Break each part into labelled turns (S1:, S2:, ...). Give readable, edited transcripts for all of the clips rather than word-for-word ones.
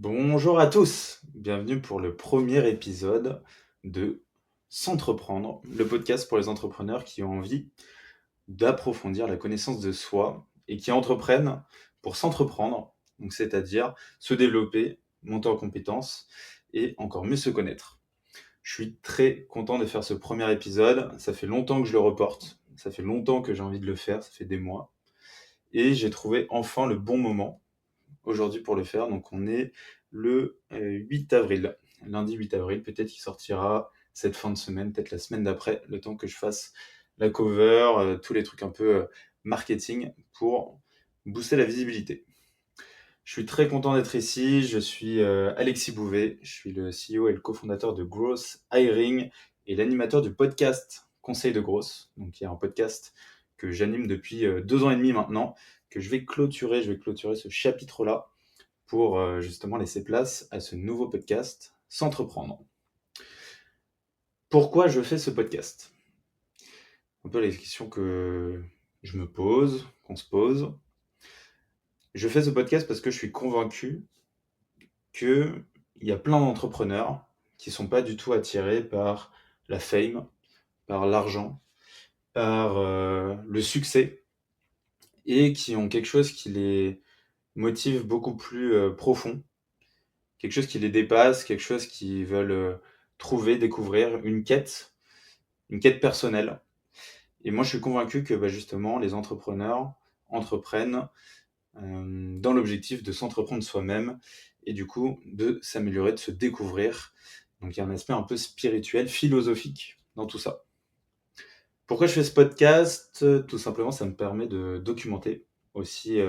S1: Bonjour à tous, bienvenue pour le premier épisode de S'entreprendre, le podcast pour les entrepreneurs qui ont envie d'approfondir la connaissance de soi et qui entreprennent pour s'entreprendre, donc c'est-à-dire se développer, monter en compétences et encore mieux se connaître. Je suis très content de faire ce premier épisode, ça fait longtemps que je le reporte, ça fait longtemps que j'ai envie de le faire, ça fait des mois, et j'ai trouvé enfin le bon moment aujourd'hui pour le faire. Donc on est le 8 avril, lundi 8 avril. Peut-être qu'il sortira cette fin de semaine, peut-être la semaine d'après, le temps que je fasse la cover, tous les trucs un peu marketing pour booster la visibilité. Je suis très content d'être ici. Je suis Alexis Bouvet. Je suis le CEO et le cofondateur de Growth Hiring et l'animateur du podcast Conseil de Growth. Donc, il y a un podcast que j'anime depuis 2 ans et demi maintenant, que je vais clôturer. Je vais clôturer ce chapitre-là pour justement laisser place à ce nouveau podcast, S'entreprendre. Pourquoi je fais ce podcast? Un peu les questions que je me pose, qu'on se pose. Je fais ce podcast parce que je suis convaincu qu'il y a plein d'entrepreneurs qui ne sont pas du tout attirés par la fame, par l'argent, par le succès, et qui ont quelque chose qui les motive beaucoup plus profond, quelque chose qui les dépasse, quelque chose qu'ils veulent trouver, découvrir, une quête personnelle. Et moi, je suis convaincu que justement, les entrepreneurs entreprennent dans l'objectif de s'entreprendre soi-même et du coup de s'améliorer, de se découvrir. Donc il y a un aspect un peu spirituel, philosophique dans tout ça. Pourquoi je fais ce podcast? Tout simplement, ça me permet de documenter aussi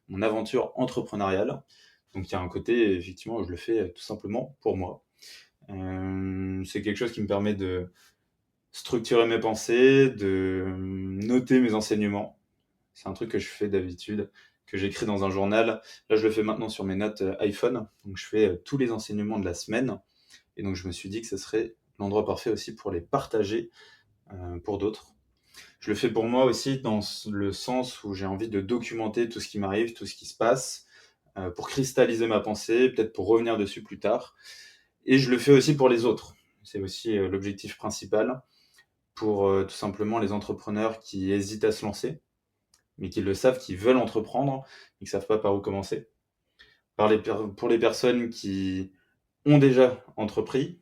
S1: mon aventure entrepreneuriale. Donc il y a un côté, effectivement, où je le fais tout simplement pour moi. C'est quelque chose qui me permet de structurer mes pensées, de noter mes enseignements. C'est un truc que je fais d'habitude, que j'écris dans un journal. Là, je le fais maintenant sur mes notes iPhone. Donc, je fais tous les enseignements de la semaine. Et donc, je me suis dit que ce serait l'endroit parfait aussi pour les partager pour d'autres. Je le fais pour moi aussi dans le sens où j'ai envie de documenter tout ce qui m'arrive, tout ce qui se passe, pour cristalliser ma pensée, peut-être pour revenir dessus plus tard. Et je le fais aussi pour les autres. C'est aussi l'objectif principal pour tout simplement les entrepreneurs qui hésitent à se lancer, mais qui le savent, qui veulent entreprendre, mais qui ne savent pas par où commencer. Pour les personnes qui ont déjà entrepris,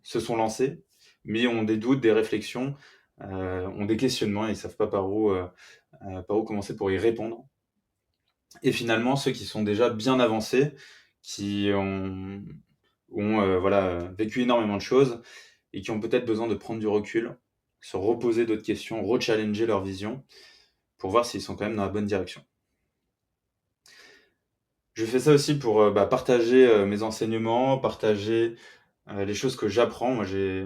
S1: se sont lancées, mais ont des doutes, des réflexions, ont des questionnements et ne savent pas par où commencer pour y répondre. Et finalement, ceux qui sont déjà bien avancés, qui ont voilà, vécu énormément de choses et qui ont peut-être besoin de prendre du recul, se reposer d'autres questions, rechallenger leur vision pour voir s'ils sont quand même dans la bonne direction. Je fais ça aussi pour partager mes enseignements, partager les choses que j'apprends. Moi, j'ai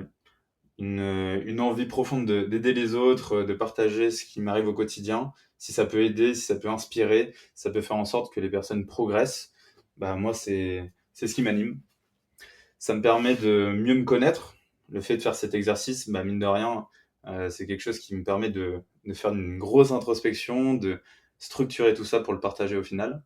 S1: une envie profonde d'aider les autres, de partager ce qui m'arrive au quotidien. Si ça peut aider, si ça peut inspirer, si ça peut faire en sorte que les personnes progressent, moi, c'est ce qui m'anime. Ça me permet de mieux me connaître. Le fait de faire cet exercice, mine de rien, c'est quelque chose qui me permet de faire une grosse introspection, de structurer tout ça pour le partager au final.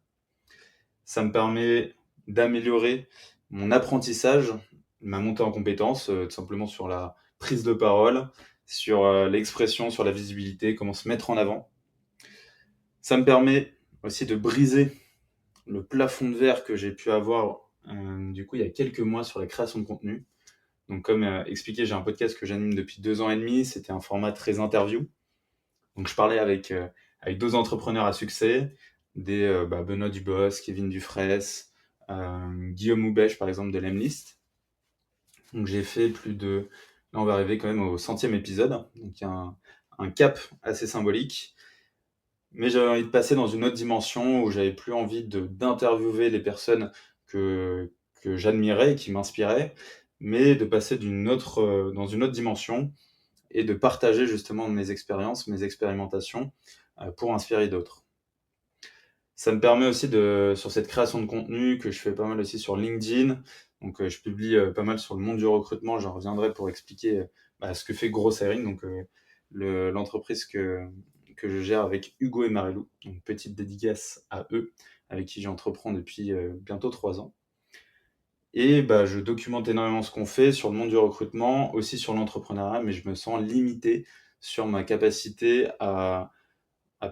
S1: Ça me permet d'améliorer mon apprentissage, ma montée en compétences, tout simplement sur la prise de parole, sur l'expression, sur la visibilité, comment se mettre en avant. Ça me permet aussi de briser le plafond de verre que j'ai pu avoir du coup il y a quelques mois sur la création de contenu. Donc comme expliqué, j'ai un podcast que j'anime depuis 2 ans et demi, c'était un format très interview. Donc je parlais avec d'autres entrepreneurs à succès, des Benoît Dubos, Kevin Dufresne, Guillaume Houbèche par exemple de l'Emlist. Donc j'ai fait là on va arriver quand même au 100e épisode, donc il y a un cap assez symbolique. Mais j'avais envie de passer dans une autre dimension où j'avais plus envie d'interviewer les personnes que j'admirais et qui m'inspiraient, mais de passer dans une autre dimension et de partager justement mes expériences, mes expérimentations pour inspirer d'autres. Ça me permet aussi sur cette création de contenu que je fais pas mal aussi sur LinkedIn, donc je publie pas mal sur le monde du recrutement, j'en reviendrai pour expliquer ce que fait Growth Hiring, donc l'entreprise que je gère avec Hugo et Marilou. Donc petite dédicace à eux, avec qui j'entreprends depuis bientôt 3 ans. Et je documente énormément ce qu'on fait sur le monde du recrutement, aussi sur l'entrepreneuriat, mais je me sens limité sur ma capacité à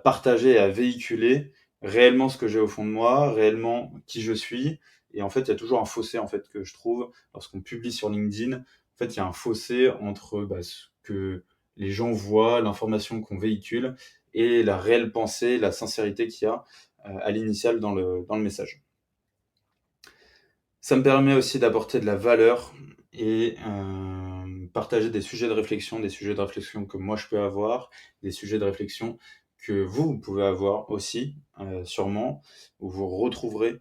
S1: partager et à véhiculer réellement ce que j'ai au fond de moi, réellement qui je suis. Et en fait, il y a toujours un fossé en fait, que je trouve lorsqu'on publie sur LinkedIn. En fait, il y a un fossé entre ce que les gens voient, l'information qu'on véhicule et la réelle pensée, la sincérité qu'il y a à l'initial dans le message. Ça me permet aussi d'apporter de la valeur et partager des sujets de réflexion que moi je peux avoir, des sujets de réflexion que vous pouvez avoir aussi, sûrement, où vous retrouverez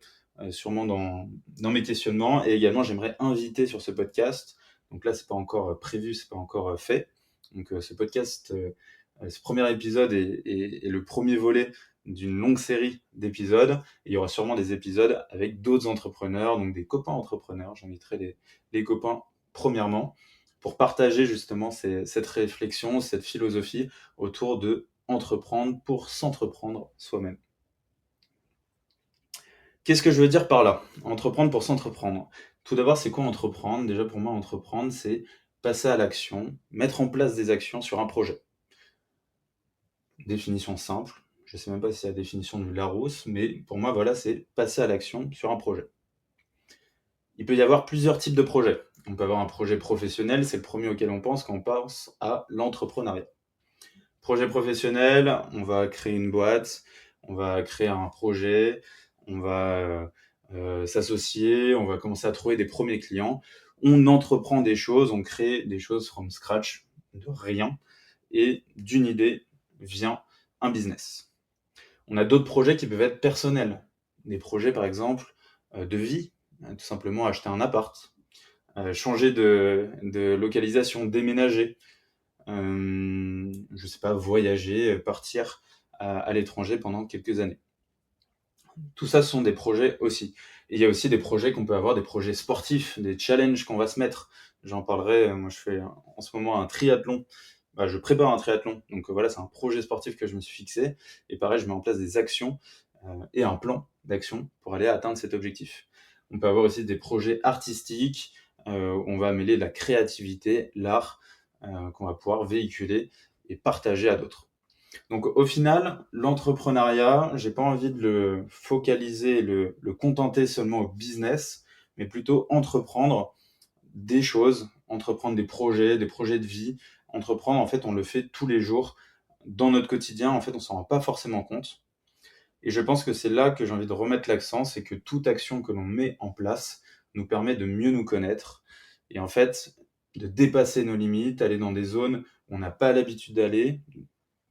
S1: sûrement dans mes questionnements. Et également, j'aimerais inviter sur ce podcast, donc là, c'est pas encore prévu, c'est pas encore fait. Donc ce podcast, ce premier épisode est le premier volet d'une longue série d'épisodes. Et il y aura sûrement des épisodes avec d'autres entrepreneurs, donc des copains entrepreneurs. J'inviterai les copains premièrement pour partager justement cette réflexion, cette philosophie autour de entreprendre pour s'entreprendre soi-même. Qu'est-ce que je veux dire par là? Entreprendre pour s'entreprendre. Tout d'abord, c'est quoi entreprendre? Déjà pour moi, entreprendre, c'est passer à l'action, mettre en place des actions sur un projet. Définition simple, je ne sais même pas si c'est la définition du Larousse, mais pour moi, voilà, c'est passer à l'action sur un projet. Il peut y avoir plusieurs types de projets. On peut avoir un projet professionnel, c'est le premier auquel on pense quand on pense à l'entrepreneuriat. Projet professionnel, on va créer une boîte, on va créer un projet, on va s'associer, on va commencer à trouver des premiers clients. On entreprend des choses, on crée des choses from scratch, de rien, et d'une idée vient un business. On a d'autres projets qui peuvent être personnels. Des projets, par exemple, de vie, tout simplement acheter un appart, changer de localisation, déménager, je sais pas, voyager, partir à l'étranger pendant quelques années. Tout ça, ce sont des projets aussi. Et il y a aussi des projets qu'on peut avoir, des projets sportifs, des challenges qu'on va se mettre. J'en parlerai, moi je fais en ce moment un triathlon. Je prépare un triathlon, donc voilà, c'est un projet sportif que je me suis fixé. Et pareil, je mets en place des actions et un plan d'action pour aller atteindre cet objectif. On peut avoir aussi des projets artistiques, où on va mêler de la créativité, l'art, qu'on va pouvoir véhiculer et partager à d'autres. Donc au final, l'entrepreneuriat, j'ai pas envie de le focaliser, le contenter seulement au business, mais plutôt entreprendre des choses, entreprendre des projets de vie. Entreprendre, en fait, on le fait tous les jours dans notre quotidien. En fait, on s'en rend pas forcément compte. Et je pense que c'est là que j'ai envie de remettre l'accent, c'est que toute action que l'on met en place nous permet de mieux nous connaître et en fait de dépasser nos limites, aller dans des zones où on n'a pas l'habitude d'aller,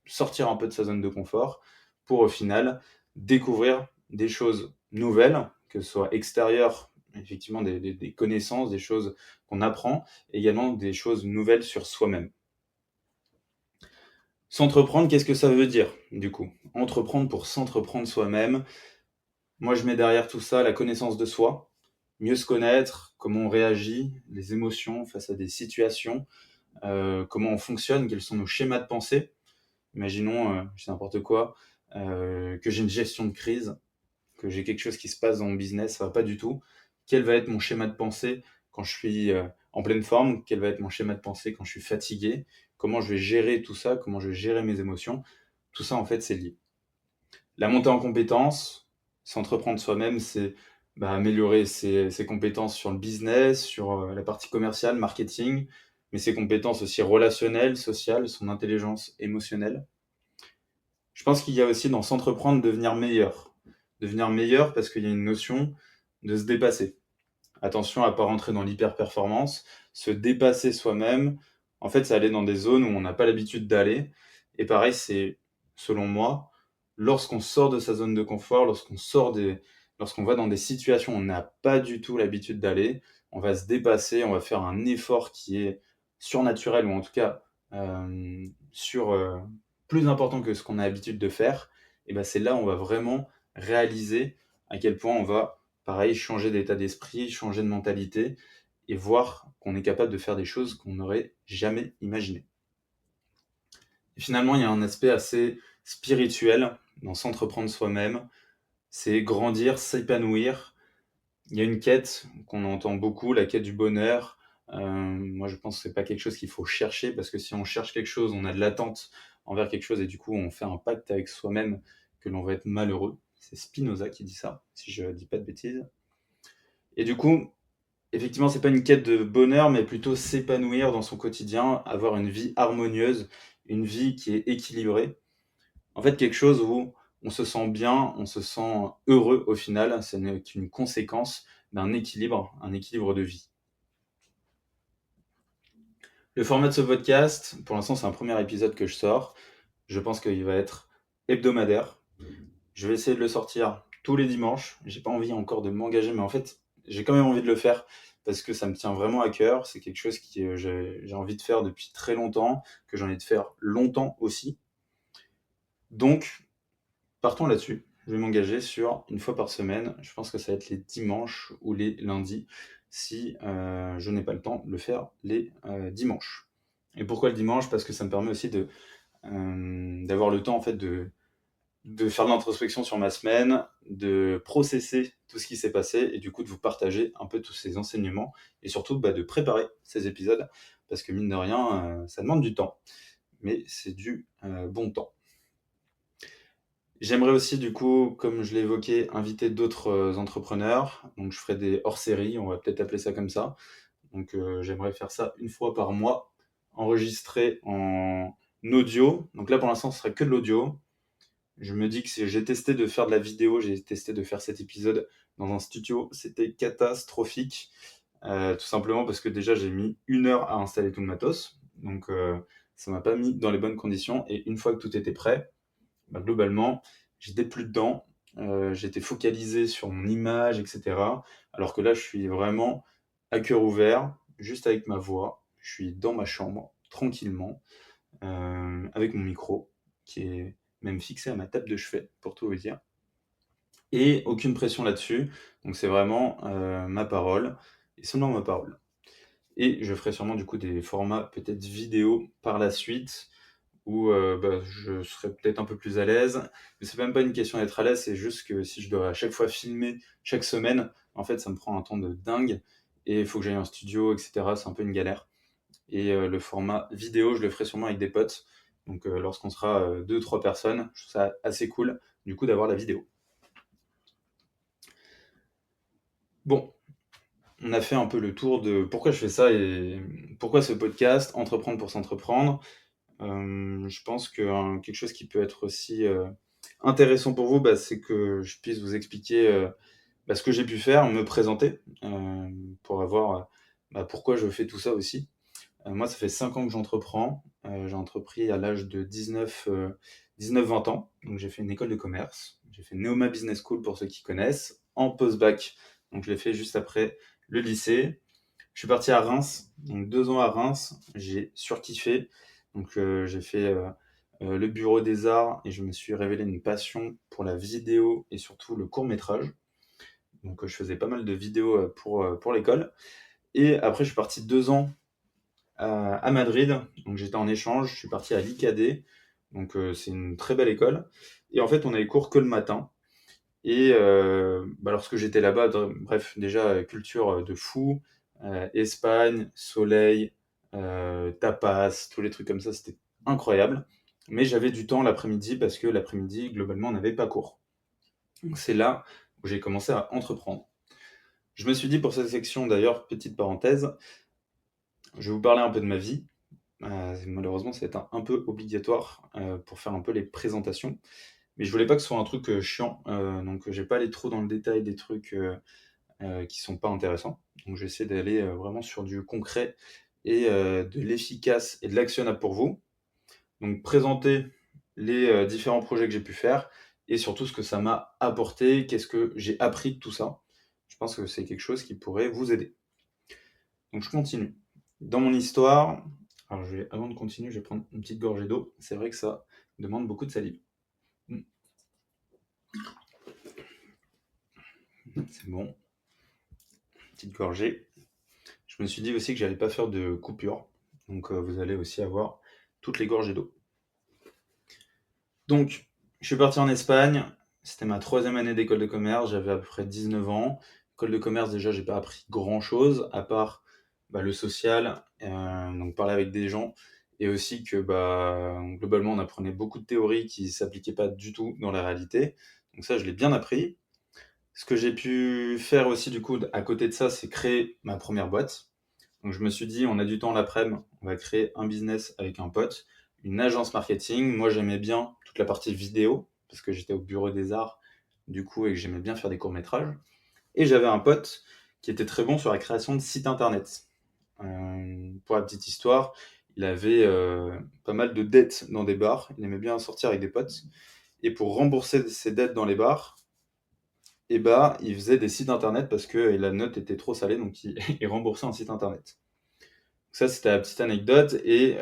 S1: sortir un peu de sa zone de confort pour au final découvrir des choses nouvelles, que ce soit extérieures, effectivement des connaissances, des choses qu'on apprend, et également des choses nouvelles sur soi-même. S'entreprendre, qu'est-ce que ça veut dire du coup? Entreprendre pour s'entreprendre soi-même. Moi, je mets derrière tout ça la connaissance de soi, mieux se connaître, comment on réagit, les émotions face à des situations, comment on fonctionne, quels sont nos schémas de pensée. Imaginons, je dis n'importe quoi, que j'ai une gestion de crise, que j'ai quelque chose qui se passe dans mon business, ça va pas du tout. Quel va être mon schéma de pensée quand je suis en pleine forme? Quel va être mon schéma de pensée quand je suis fatigué? Comment je vais gérer tout ça? Comment je vais gérer mes émotions? Tout ça, en fait, c'est lié. La montée en compétences, s'entreprendre soi-même, c'est améliorer ses compétences sur le business, sur la partie commerciale, marketing, mais ses compétences aussi relationnelles, sociales, son intelligence émotionnelle. Je pense qu'il y a aussi dans s'entreprendre devenir meilleur. Devenir meilleur parce qu'il y a une notion de se dépasser. Attention à ne pas rentrer dans l'hyper-performance, se dépasser soi-même. En fait, c'est aller dans des zones où on n'a pas l'habitude d'aller. Et pareil, c'est, selon moi, lorsqu'on sort de sa zone de confort, lorsqu'on va dans des situations où on n'a pas du tout l'habitude d'aller, on va se dépasser, on va faire un effort qui est surnaturel ou en tout cas plus important que ce qu'on a l'habitude de faire. Et c'est là où on va vraiment réaliser à quel point on va pareil, changer d'état d'esprit, changer de mentalité et voir qu'on est capable de faire des choses qu'on n'aurait jamais imaginées. Et finalement, il y a un aspect assez spirituel dans s'entreprendre soi-même. C'est grandir, s'épanouir. Il y a une quête qu'on entend beaucoup, la quête du bonheur. Moi, je pense que c'est pas quelque chose qu'il faut chercher, parce que si on cherche quelque chose, on a de l'attente envers quelque chose, et du coup, on fait un pacte avec soi-même que l'on va être malheureux. C'est Spinoza qui dit ça, si je dis pas de bêtises. Et du coup, effectivement, c'est pas une quête de bonheur, mais plutôt s'épanouir dans son quotidien, avoir une vie harmonieuse, une vie qui est équilibrée. En fait, quelque chose où on se sent bien, on se sent heureux au final, ce n'est qu'une conséquence d'un équilibre, un équilibre de vie. Le format de ce podcast, pour l'instant, c'est un premier épisode que je sors. Je pense qu'il va être hebdomadaire. Je vais essayer de le sortir tous les dimanches. J'ai pas envie encore de m'engager, mais en fait, j'ai quand même envie de le faire parce que ça me tient vraiment à cœur. C'est quelque chose que j'ai envie de faire depuis très longtemps, que j'ai envie de faire longtemps aussi. Donc, partons là-dessus. Je vais m'engager sur une fois par semaine. Je pense que ça va être les dimanches ou les lundis si je n'ai pas le temps de le faire les dimanches. Et pourquoi le dimanche? Parce que ça me permet aussi d'avoir le temps en fait de faire de l'introspection sur ma semaine, de processer tout ce qui s'est passé et du coup de vous partager un peu tous ces enseignements et surtout de préparer ces épisodes parce que mine de rien, ça demande du temps, mais c'est du bon temps. J'aimerais aussi, du coup, comme je l'ai évoqué, inviter d'autres entrepreneurs. Donc, je ferai des hors-séries, on va peut-être appeler ça comme ça. Donc, j'aimerais faire ça une fois par mois, enregistré en audio. Donc là, pour l'instant, ce sera que de l'audio. Je me dis que si j'ai testé de faire de la vidéo, j'ai testé de faire cet épisode dans un studio, c'était catastrophique. Tout simplement parce que déjà, j'ai mis 1 heure à installer tout le matos. Donc, ça m'a pas mis dans les bonnes conditions. Et une fois que tout était prêt, globalement, j'étais plus dedans. J'étais focalisé sur mon image, etc. Alors que là, je suis vraiment à cœur ouvert, juste avec ma voix. Je suis dans ma chambre, tranquillement, avec mon micro, qui est même fixé à ma table de chevet, pour tout vous dire. Et aucune pression là-dessus. Donc c'est vraiment ma parole, et seulement ma parole. Et je ferai sûrement du coup des formats peut-être vidéo par la suite, où je serais peut-être un peu plus à l'aise. Mais c'est même pas une question d'être à l'aise, c'est juste que si je dois à chaque fois filmer chaque semaine, en fait, ça me prend un temps de dingue. Et il faut que j'aille en studio, etc. C'est un peu une galère. Et le format vidéo, je le ferai sûrement avec des potes. Donc lorsqu'on sera 2-3 personnes, je trouve ça assez cool, du coup, d'avoir la vidéo. Bon, on a fait un peu le tour de pourquoi je fais ça et pourquoi ce podcast, Entreprendre pour s'entreprendre. Je pense que quelque chose qui peut être aussi intéressant pour vous, c'est que je puisse vous expliquer ce que j'ai pu faire, me présenter, pour avoir pourquoi je fais tout ça aussi. Moi, ça fait 5 ans que j'entreprends. J'ai entrepris à l'âge de 19-20 ans. Donc, j'ai fait une école de commerce. J'ai fait Neoma Business School pour ceux qui connaissent, en post-bac. Donc, je l'ai fait juste après le lycée. Je suis parti à Reims, donc 2 ans à Reims. J'ai surkiffé. Donc, j'ai fait le bureau des arts et je me suis révélé une passion pour la vidéo et surtout le court-métrage. Donc, je faisais pas mal de vidéos pour l'école. Et après, je suis parti 2 ans à Madrid. Donc j'étais en échange, je suis parti à l'ICAD. Donc c'est une très belle école. Et en fait, on avait cours que le matin. Et lorsque j'étais là-bas, bref, déjà culture de fou, Espagne, soleil, tapas, tous les trucs comme ça, c'était incroyable. Mais j'avais du temps l'après-midi parce que l'après-midi, globalement, on n'avait pas cours. Donc c'est là où j'ai commencé à entreprendre. Je me suis dit pour cette section, d'ailleurs, petite parenthèse, je vais vous parler un peu de ma vie. Malheureusement, c'est un peu obligatoire pour faire un peu les présentations. Mais je voulais pas que ce soit un truc chiant, donc je vais pas aller trop dans le détail des trucs qui sont pas intéressants. Donc je vais essayer d'aller vraiment sur du concret et de l'efficace et de l'actionnable pour vous. Donc présenter les différents projets que j'ai pu faire et surtout ce que ça m'a apporté, qu'est-ce que j'ai appris de tout ça. Je pense que c'est quelque chose qui pourrait vous aider. Donc je continue. Dans mon histoire, alors avant de continuer, je vais prendre une petite gorgée d'eau. C'est vrai que ça demande beaucoup de salive. C'est bon, petite gorgée. Je me suis dit aussi que j'allais pas faire de coupure. Donc vous allez aussi avoir toutes les gorgées d'eau. Donc, je suis parti en Espagne. C'était ma 3e année d'école de commerce. J'avais à peu près 19 ans. École de commerce, déjà, j'ai pas appris grand-chose, à part le social, donc parler avec des gens, et aussi que globalement, on apprenait beaucoup de théories qui s'appliquaient pas du tout dans la réalité. Donc ça, je l'ai bien appris. Ce que j'ai pu faire aussi, du coup, à côté de ça, c'est créer ma première boîte. Donc je me suis dit, on a du temps l'après-midi, on va créer un business avec un pote, une agence marketing. Moi, j'aimais bien toute la partie vidéo, parce que j'étais au bureau des arts, du coup, et que j'aimais bien faire des courts-métrages. Et j'avais un pote qui était très bon sur la création de sites internet. Pour la petite histoire, il avait pas mal de dettes dans des bars, il aimait bien sortir avec des potes. Et pour rembourser ses dettes dans les bars, il faisait des sites internet parce que la note était trop salée, donc il remboursait un site internet. Ça, c'était la petite anecdote. Et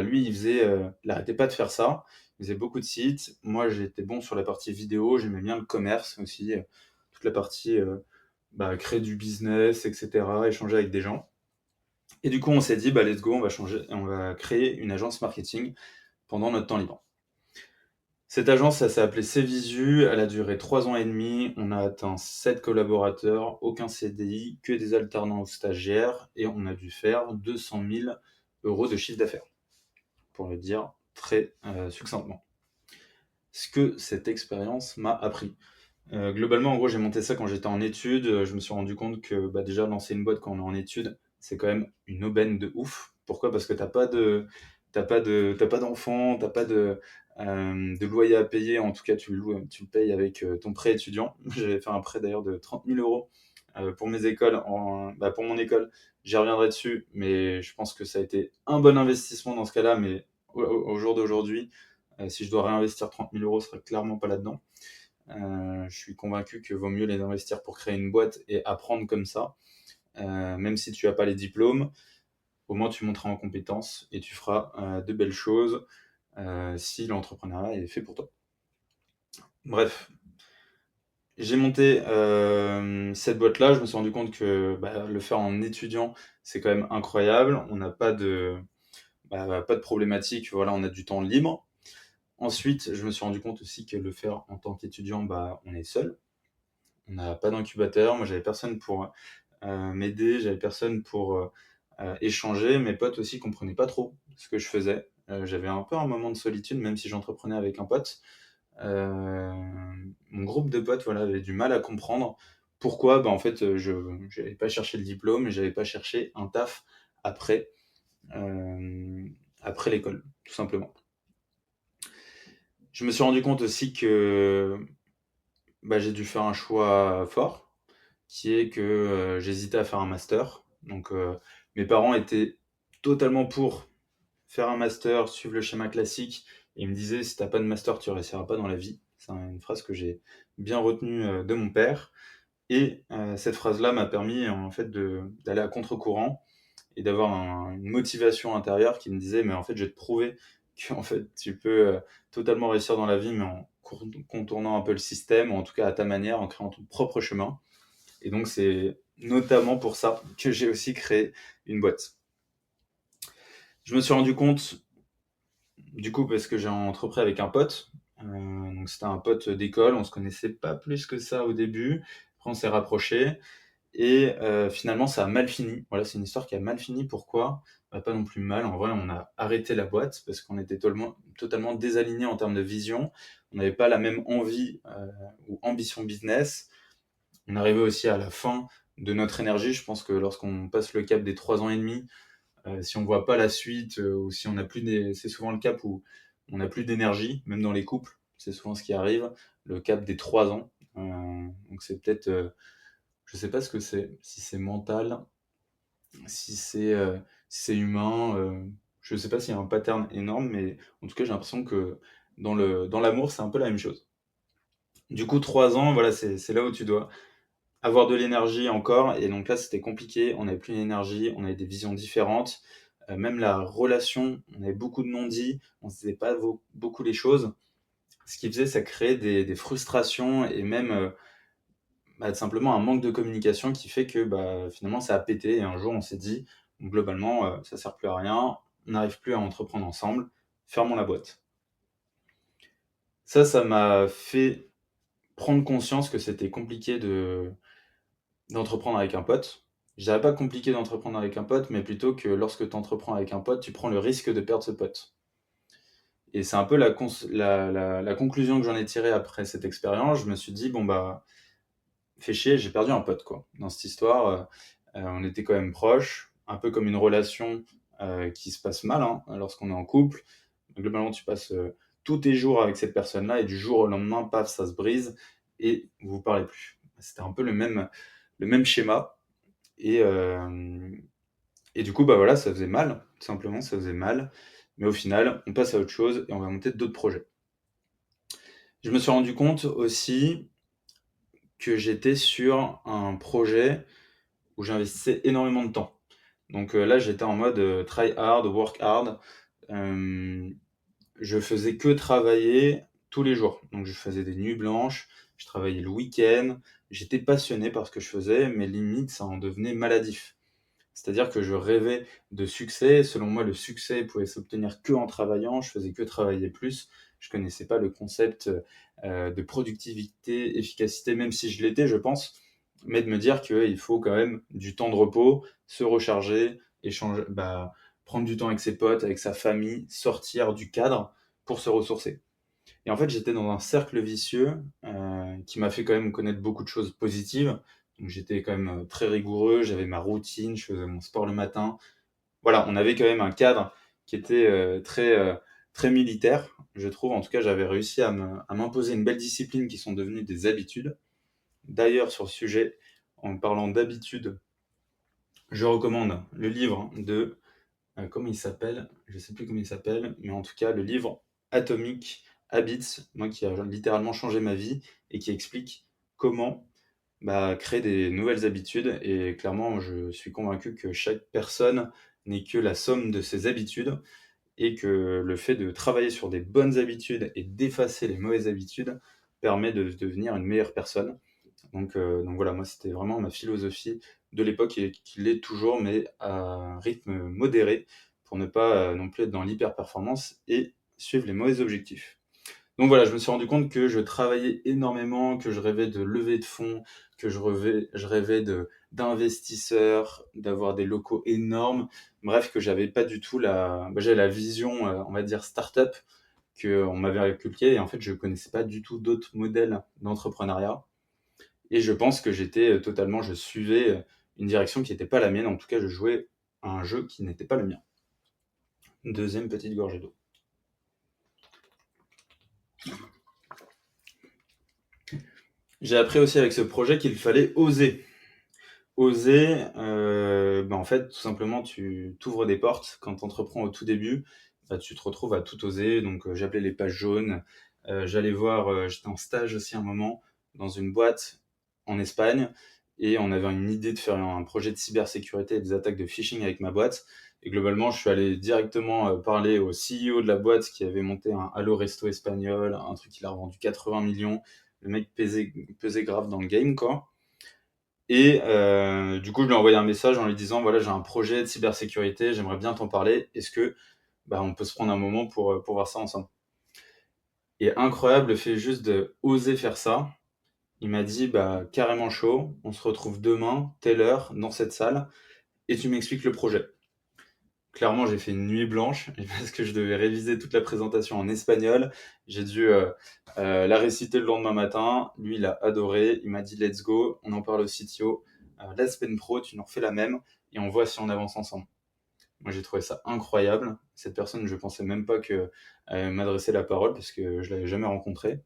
S1: lui, il arrêtait pas de faire ça. Il faisait beaucoup de sites. Moi, j'étais bon sur la partie vidéo. J'aimais bien le commerce aussi, toute la partie créer du business, etc., échanger avec des gens. Et du coup, on s'est dit, let's go, on va créer une agence marketing pendant notre temps libre. Cette agence, ça s'est appelé Cvisu, elle a duré 3 ans et demi, on a atteint 7 collaborateurs, aucun CDI, que des alternants ou stagiaires, et on a dû faire 200 000 euros de chiffre d'affaires, pour le dire très succinctement. Ce que cette expérience m'a appris. Globalement, en gros, j'ai monté ça quand j'étais en études, je me suis rendu compte que déjà lancer une boîte quand on est en études, c'est quand même une aubaine de ouf. Pourquoi? Parce que t'as pas d'enfants, t'as pas de loyer à payer. En tout cas, tu le payes avec ton prêt étudiant. J'avais fait un prêt d'ailleurs de 30 000 euros pour mes écoles, pour mon école. J'y reviendrai dessus, mais je pense que ça a été un bon investissement dans ce cas-là. Mais au jour d'aujourd'hui, si je dois réinvestir 30 000 euros, ce serait clairement pas là-dedans. Je suis convaincu que vaut mieux les investir pour créer une boîte et apprendre comme ça. Même si tu n'as pas les diplômes, au moins tu monteras en compétences et tu feras de belles choses si l'entrepreneuriat est fait pour toi. Bref, j'ai monté cette boîte-là, je me suis rendu compte que le faire en étudiant, c'est quand même incroyable. On n'a pas pas de problématique, voilà, on a du temps libre. Ensuite, je me suis rendu compte aussi que le faire en tant qu'étudiant, on est seul. On n'a pas d'incubateur. Moi, j'avais personne pour m'aider, j'avais personne pour échanger. Mes potes aussi comprenaient pas trop ce que je faisais. J'avais un peu un moment de solitude, même si j'entreprenais avec un pote. Mon groupe de potes, voilà, avait du mal à comprendre pourquoi, en fait, je n'avais pas cherché le diplôme et j'avais pas cherché un taf après, euh, après l'école, tout simplement. Je me suis rendu compte aussi que j'ai dû faire un choix fort, qui est que j'hésitais à faire un master. Donc mes parents étaient totalement pour faire un master, suivre le schéma classique, et ils me disaient si t'as pas de master, tu réussiras pas dans la vie. C'est une phrase que j'ai bien retenue de mon père. Et cette phrase-là m'a permis en fait d'aller à contre-courant et d'avoir une motivation intérieure qui me disait mais en fait je vais te prouver que en fait tu peux totalement réussir dans la vie mais en contournant un peu le système, ou en tout cas à ta manière, en créant ton propre chemin. Et donc, c'est notamment pour ça que j'ai aussi créé une boîte. Je me suis rendu compte, du coup, parce que j'ai entrepris avec un pote. Donc, c'était un pote d'école. On se connaissait pas plus que ça au début. Après, on s'est rapprochés. Et finalement, ça a mal fini. Voilà, c'est une histoire qui a mal fini. Pourquoi? Pas non plus mal. En vrai, on a arrêté la boîte parce qu'on était totalement désalignés en termes de vision. On n'avait pas la même envie ou ambition business. On arrivait aussi à la fin de notre énergie. Je pense que lorsqu'on passe le cap des 3 ans et demi, si on voit pas la suite, ou si on n'a plus c'est souvent le cap où on n'a plus d'énergie, même dans les couples, c'est souvent ce qui arrive, le cap des 3 ans. Donc c'est peut-être, je sais pas ce que c'est, si c'est mental, si c'est humain, je sais pas s'il y a un pattern énorme, mais en tout cas j'ai l'impression que dans l'amour c'est un peu la même chose. Du coup 3 ans, voilà, c'est là où tu dois avoir de l'énergie encore. Et donc là, c'était compliqué. On n'avait plus d'énergie, on avait des visions différentes. Même la relation, on avait beaucoup de non-dits, on ne se disait pas beaucoup les choses. Ce qui faisait, ça créait des frustrations et même simplement un manque de communication qui fait que finalement, ça a pété. Et un jour, on s'est dit, globalement, ça sert plus à rien, on n'arrive plus à entreprendre ensemble, fermons la boîte. Ça m'a fait prendre conscience que c'était compliqué d'entreprendre avec un pote. Je dirais pas compliqué d'entreprendre avec un pote, mais plutôt que lorsque tu entreprends avec un pote, tu prends le risque de perdre ce pote. Et c'est un peu la conclusion que j'en ai tirée après cette expérience. Je me suis dit, bon bah, fait chier, j'ai perdu un pote, quoi. Dans cette histoire, on était quand même proches, un peu comme une relation qui se passe mal hein, lorsqu'on est en couple. Globalement, tu passes tous tes jours avec cette personne-là et du jour au lendemain, paf, ça se brise et vous vous parlez plus. C'était un peu le même schéma. Et, euh, et du coup, bah voilà, ça faisait mal, tout simplement, ça faisait mal. Mais au final, on passe à autre chose et on va monter d'autres projets. Je me suis rendu compte aussi que j'étais sur un projet où j'investissais énormément de temps. Donc là, j'étais en mode try hard, work hard. Euh, je faisais que travailler tous les jours. Donc je faisais des nuits blanches, je travaillais le week-end. J'étais passionné par ce que je faisais, mais limite, ça en devenait maladif. C'est-à-dire que je rêvais de succès. Selon moi, le succès pouvait s'obtenir que en travaillant. Je faisais que travailler plus. Je connaissais pas le concept de productivité, efficacité, même si je l'étais, je pense. Mais de me dire qu'il faut quand même du temps de repos, se recharger, échanger, prendre du temps avec ses potes, avec sa famille, sortir du cadre pour se ressourcer. Et en fait, j'étais dans un cercle vicieux qui m'a fait quand même connaître beaucoup de choses positives. Donc j'étais quand même très rigoureux, j'avais ma routine, je faisais mon sport le matin. Voilà, on avait quand même un cadre qui était très militaire, je trouve. En tout cas, j'avais réussi à m'imposer une belle discipline qui sont devenues des habitudes. D'ailleurs, sur le sujet, en parlant d'habitudes, je recommande le livre de comment il s'appelle? Je sais plus comment il s'appelle, mais en tout cas, le livre Atomic Habits, moi qui a littéralement changé ma vie et qui explique comment créer des nouvelles habitudes. Et clairement, je suis convaincu que chaque personne n'est que la somme de ses habitudes et que le fait de travailler sur des bonnes habitudes et d'effacer les mauvaises habitudes permet de devenir une meilleure personne. Donc voilà, moi c'était vraiment ma philosophie de l'époque et qui l'est toujours, mais à un rythme modéré pour ne pas non plus être dans l'hyper-performance et suivre les mauvais objectifs. Donc voilà, je me suis rendu compte que je travaillais énormément, que je rêvais de lever de fonds, que je rêvais d'investisseurs, d'avoir des locaux énormes. Bref, que j'avais pas du tout j'avais la vision, on va dire, start-up qu'on m'avait inculquée. Et en fait, je connaissais pas du tout d'autres modèles d'entrepreneuriat. Et je pense que je suivais une direction qui n'était pas la mienne. En tout cas, je jouais à un jeu qui n'était pas le mien. Deuxième petite gorgée d'eau. J'ai appris aussi avec ce projet qu'il fallait oser. Oser, en fait, tout simplement, tu t'ouvres des portes. Quand tu entreprends au tout début, tu te retrouves à tout oser. Donc, j'appelais les pages jaunes. J'allais voir, j'étais en stage aussi un moment dans une boîte en Espagne et on avait une idée de faire un projet de cybersécurité et des attaques de phishing avec ma boîte. Et globalement, je suis allé directement parler au CEO de la boîte qui avait monté un Halo Resto espagnol, un truc qu'il a revendu 80 millions. Le mec pesait grave dans le game, quoi. Et du coup, je lui ai envoyé un message en lui disant, voilà, j'ai un projet de cybersécurité, j'aimerais bien t'en parler. Est-ce que on peut se prendre un moment pour voir ça ensemble? Et incroyable le fait juste de oser faire ça. Il m'a dit, carrément chaud, on se retrouve demain, telle heure, dans cette salle, et tu m'expliques le projet. Clairement, j'ai fait une nuit blanche parce que je devais réviser toute la présentation en espagnol. J'ai dû la réciter le lendemain matin. Lui, il a adoré. Il m'a dit let's go, on en parle au CTO. La semaine pro, tu nous refais la même et on voit si on avance ensemble. Moi, j'ai trouvé ça incroyable. Cette personne, je pensais même pas que m'adresser la parole parce que je l'avais jamais rencontré.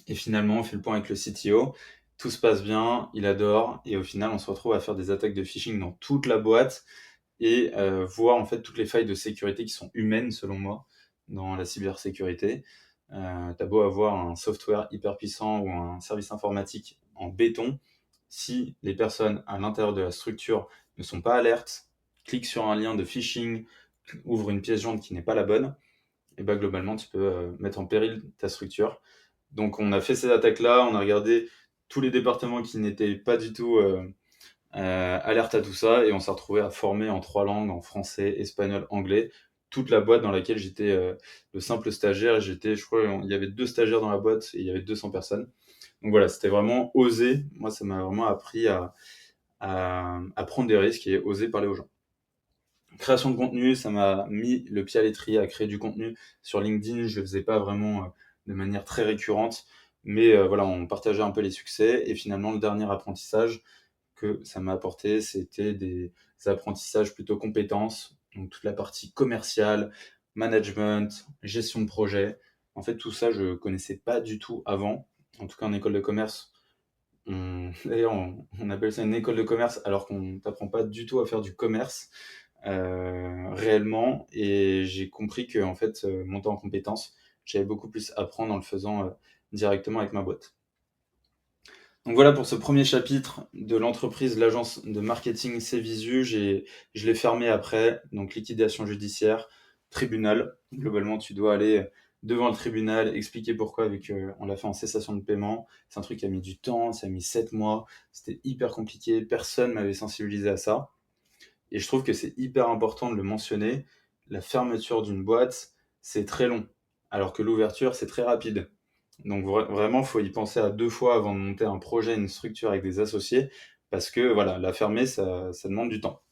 S1: Et finalement, on fait le point avec le CTO. Tout se passe bien, il adore. Et au final, on se retrouve à faire des attaques de phishing dans toute la boîte et voir en fait toutes les failles de sécurité qui sont humaines selon moi dans la cybersécurité. T'as beau avoir un software hyper puissant ou un service informatique en béton, si les personnes à l'intérieur de la structure ne sont pas alertes, cliquent sur un lien de phishing, ouvrent une pièce jointe qui n'est pas la bonne, et globalement tu peux mettre en péril ta structure. Donc on a fait ces attaques-là, on a regardé tous les départements qui n'étaient pas du tout alerte à tout ça et on s'est retrouvé à former en 3 langues, en français, espagnol, anglais, toute la boîte dans laquelle j'étais le simple stagiaire. Je crois, il y avait 2 stagiaires dans la boîte et il y avait 200 personnes. Donc voilà, c'était vraiment oser. Moi, ça m'a vraiment appris à prendre des risques et oser parler aux gens. Création de contenu, ça m'a mis le pied à l'étrier à créer du contenu sur LinkedIn. Je le faisais pas vraiment de manière très récurrente, mais voilà, on partageait un peu les succès. Et finalement, le dernier apprentissage que ça m'a apporté, c'était des apprentissages plutôt compétences, donc toute la partie commerciale, management, gestion de projet. En fait, tout ça, je connaissais pas du tout avant. En tout cas, en école de commerce, d'ailleurs, on appelle ça une école de commerce alors qu'on t'apprend pas du tout à faire du commerce réellement. Et j'ai compris que en fait, monter en compétences, j'avais beaucoup plus à apprendre en le faisant directement avec ma boîte. Donc voilà pour ce premier chapitre de l'entreprise, l'agence de marketing Cvisu. Je l'ai fermé après, donc liquidation judiciaire, tribunal. Globalement, tu dois aller devant le tribunal, expliquer pourquoi, vu qu'on l'a fait en cessation de paiement. C'est un truc qui a mis du temps, ça a mis 7 mois, c'était hyper compliqué, personne m'avait sensibilisé à ça. Et je trouve que c'est hyper important de le mentionner. La fermeture d'une boîte, c'est très long, alors que l'ouverture, c'est très rapide. Donc vraiment, il faut y penser à 2 fois avant de monter un projet, une structure avec des associés, parce que voilà, la fermer, ça demande du temps.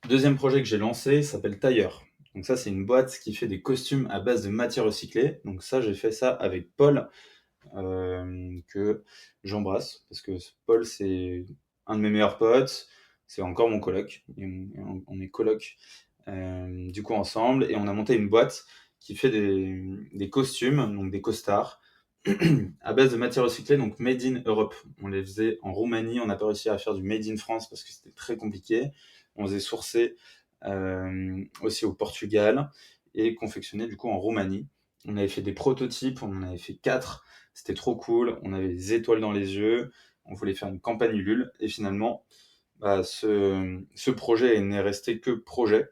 S1: Deuxième projet que j'ai lancé s'appelle Tailleur. Donc ça, c'est une boîte qui fait des costumes à base de matière recyclée. Donc ça, j'ai fait ça avec Paul, que j'embrasse, parce que Paul, c'est un de mes meilleurs potes, c'est encore mon coloc, et on est coloc du coup ensemble, et on a monté une boîte qui fait des costumes, donc des costards, à base de matière recyclée, donc made in Europe. On les faisait en Roumanie, on n'a pas réussi à faire du made in France parce que c'était très compliqué. On faisait sourcer aussi au Portugal et confectionner du coup en Roumanie. On avait fait des prototypes, on en avait fait 4, c'était trop cool, on avait des étoiles dans les yeux, on voulait faire une campagne Ulule, et finalement, ce projet n'est resté que projet,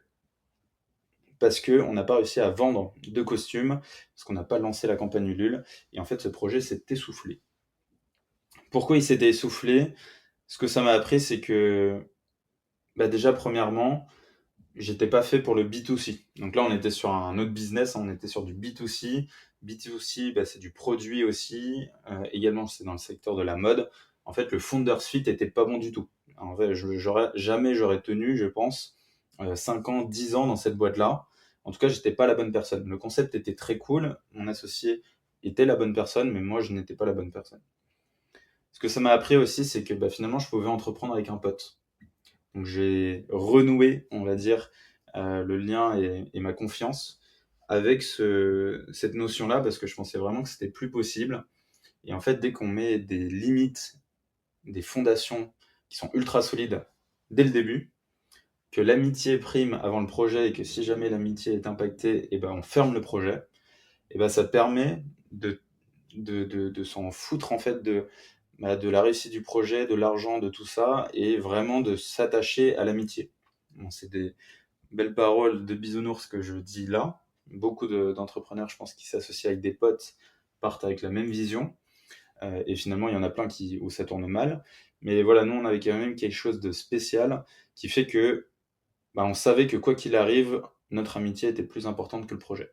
S1: parce qu'on n'a pas réussi à vendre de costumes, parce qu'on n'a pas lancé la campagne Ulule, et en fait ce projet s'est essoufflé. Pourquoi il s'était essoufflé? Ce que ça m'a appris, c'est que déjà premièrement, j'étais pas fait pour le B2C. Donc là, on était sur un autre business, on était sur du B2C. B2C, c'est du produit aussi. Également, c'est dans le secteur de la mode. En fait, le Founders Fit était pas bon du tout. En fait, jamais j'aurais tenu, je pense, 5 ans, 10 ans dans cette boîte-là. En tout cas, j'étais pas la bonne personne. Le concept était très cool. Mon associé était la bonne personne, mais moi, je n'étais pas la bonne personne. Ce que ça m'a appris aussi, c'est que finalement, je pouvais entreprendre avec un pote. Donc j'ai renoué, on va dire, le lien et ma confiance avec cette notion-là, parce que je pensais vraiment que c'était plus possible. Et en fait, dès qu'on met des limites, des fondations qui sont ultra solides dès le début, que l'amitié prime avant le projet et que si jamais l'amitié est impactée, on ferme le projet, ça permet de s'en foutre en fait de la réussite du projet, de l'argent, de tout ça, et vraiment de s'attacher à l'amitié. Bon, c'est des belles paroles de bisounours que je dis là. Beaucoup d'entrepreneurs, je pense, qui s'associent avec des potes, partent avec la même vision. Et finalement, il y en a plein où ça tourne mal. Mais voilà, nous, on avait quand même quelque chose de spécial qui fait que on savait que quoi qu'il arrive, notre amitié était plus importante que le projet.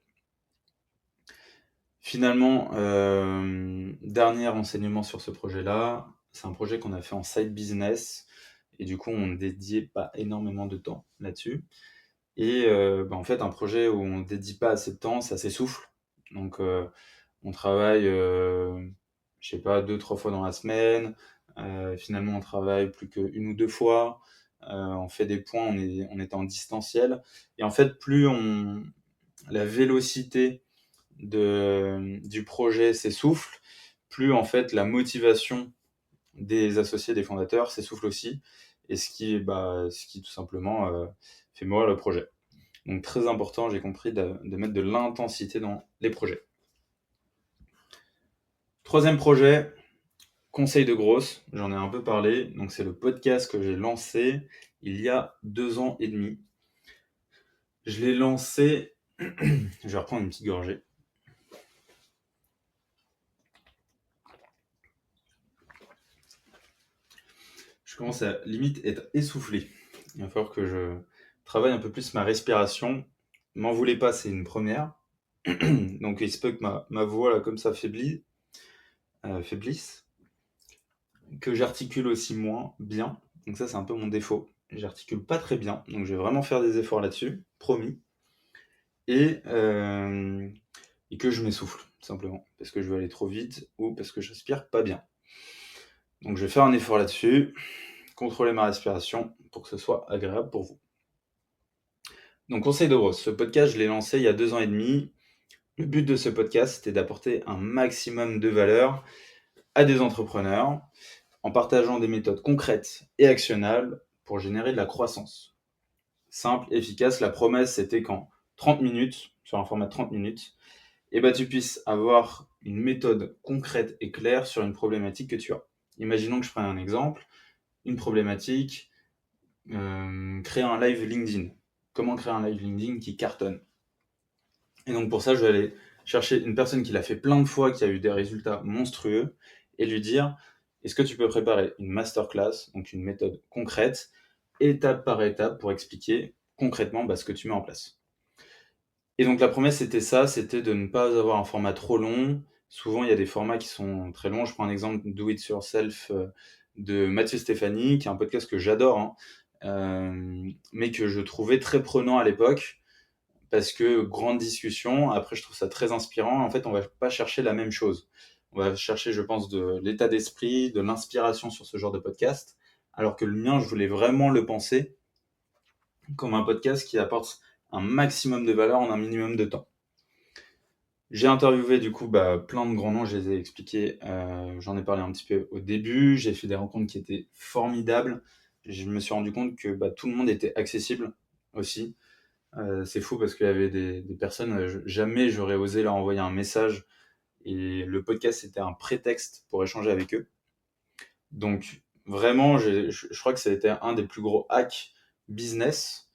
S1: Finalement, dernier enseignement sur ce projet-là, c'est un projet qu'on a fait en side business, et du coup, on ne dédiait pas énormément de temps là-dessus. Et en fait, un projet où on ne dédie pas assez de temps, ça s'essouffle. Donc, on travaille, je sais pas, 2-3 fois dans la semaine. Finalement, on travaille plus qu'1 ou 2 fois. On fait des points, on est en distanciel. Et en fait, la vélocité du projet s'essouffle, plus en fait la motivation des associés, des fondateurs s'essouffle aussi, et ce qui tout simplement fait mourir le projet. Donc très important, j'ai compris de mettre de l'intensité dans les projets. Troisième projet, conseil de grosse, j'en ai un peu parlé, donc c'est le podcast que j'ai lancé il y a 2 ans et demi. Je l'ai lancé, je vais reprendre une petite gorgée. Je commence à limite être essoufflé. Il va falloir que je travaille un peu plus ma respiration. M'en voulez pas, c'est une première. Donc il se peut que ma voix là comme ça faiblisse, que j'articule aussi moins bien. Donc ça c'est un peu mon défaut. J'articule pas très bien, donc je vais vraiment faire des efforts là-dessus, promis. Et, euh, et que je m'essouffle, tout simplement, parce que je vais aller trop vite ou parce que je respire pas bien. Donc je vais faire un effort là-dessus, contrôler ma respiration pour que ce soit agréable pour vous. Donc conseil de brosse, ce podcast je l'ai lancé il y a 2 ans et demi. Le but de ce podcast c'était d'apporter un maximum de valeur à des entrepreneurs en partageant des méthodes concrètes et actionnables pour générer de la croissance. Simple, efficace, la promesse c'était qu'en 30 minutes, sur un format de 30 minutes, tu puisses avoir une méthode concrète et claire sur une problématique que tu as. Imaginons que je prenne un exemple, une problématique, créer un live LinkedIn. Comment créer un live LinkedIn qui cartonne? Et donc pour ça, je vais aller chercher une personne qui l'a fait plein de fois, qui a eu des résultats monstrueux, et lui dire, est-ce que tu peux préparer une masterclass, donc une méthode concrète, étape par étape, pour expliquer concrètement ce que tu mets en place. Et donc la promesse c'était ça, c'était de ne pas avoir un format trop long. Souvent il y a des formats qui sont très longs. Je prends un exemple Do It Yourself de Mathieu Stéphanie, qui est un podcast que j'adore, hein, mais que je trouvais très prenant à l'époque, parce que grande discussion, après je trouve ça très inspirant. En fait on va pas chercher la même chose. On va chercher, je pense, de l'état d'esprit, de l'inspiration sur ce genre de podcast, alors que le mien, je voulais vraiment le penser comme un podcast qui apporte un maximum de valeur en un minimum de temps. J'ai interviewé du coup plein de grands noms, je les ai expliqués, j'en ai parlé un petit peu au début, j'ai fait des rencontres qui étaient formidables. Je me suis rendu compte que tout le monde était accessible aussi. C'est fou parce qu'il y avait des personnes, jamais j'aurais osé leur envoyer un message, et le podcast c'était un prétexte pour échanger avec eux. Donc vraiment, je crois que ça a été un des plus gros hacks business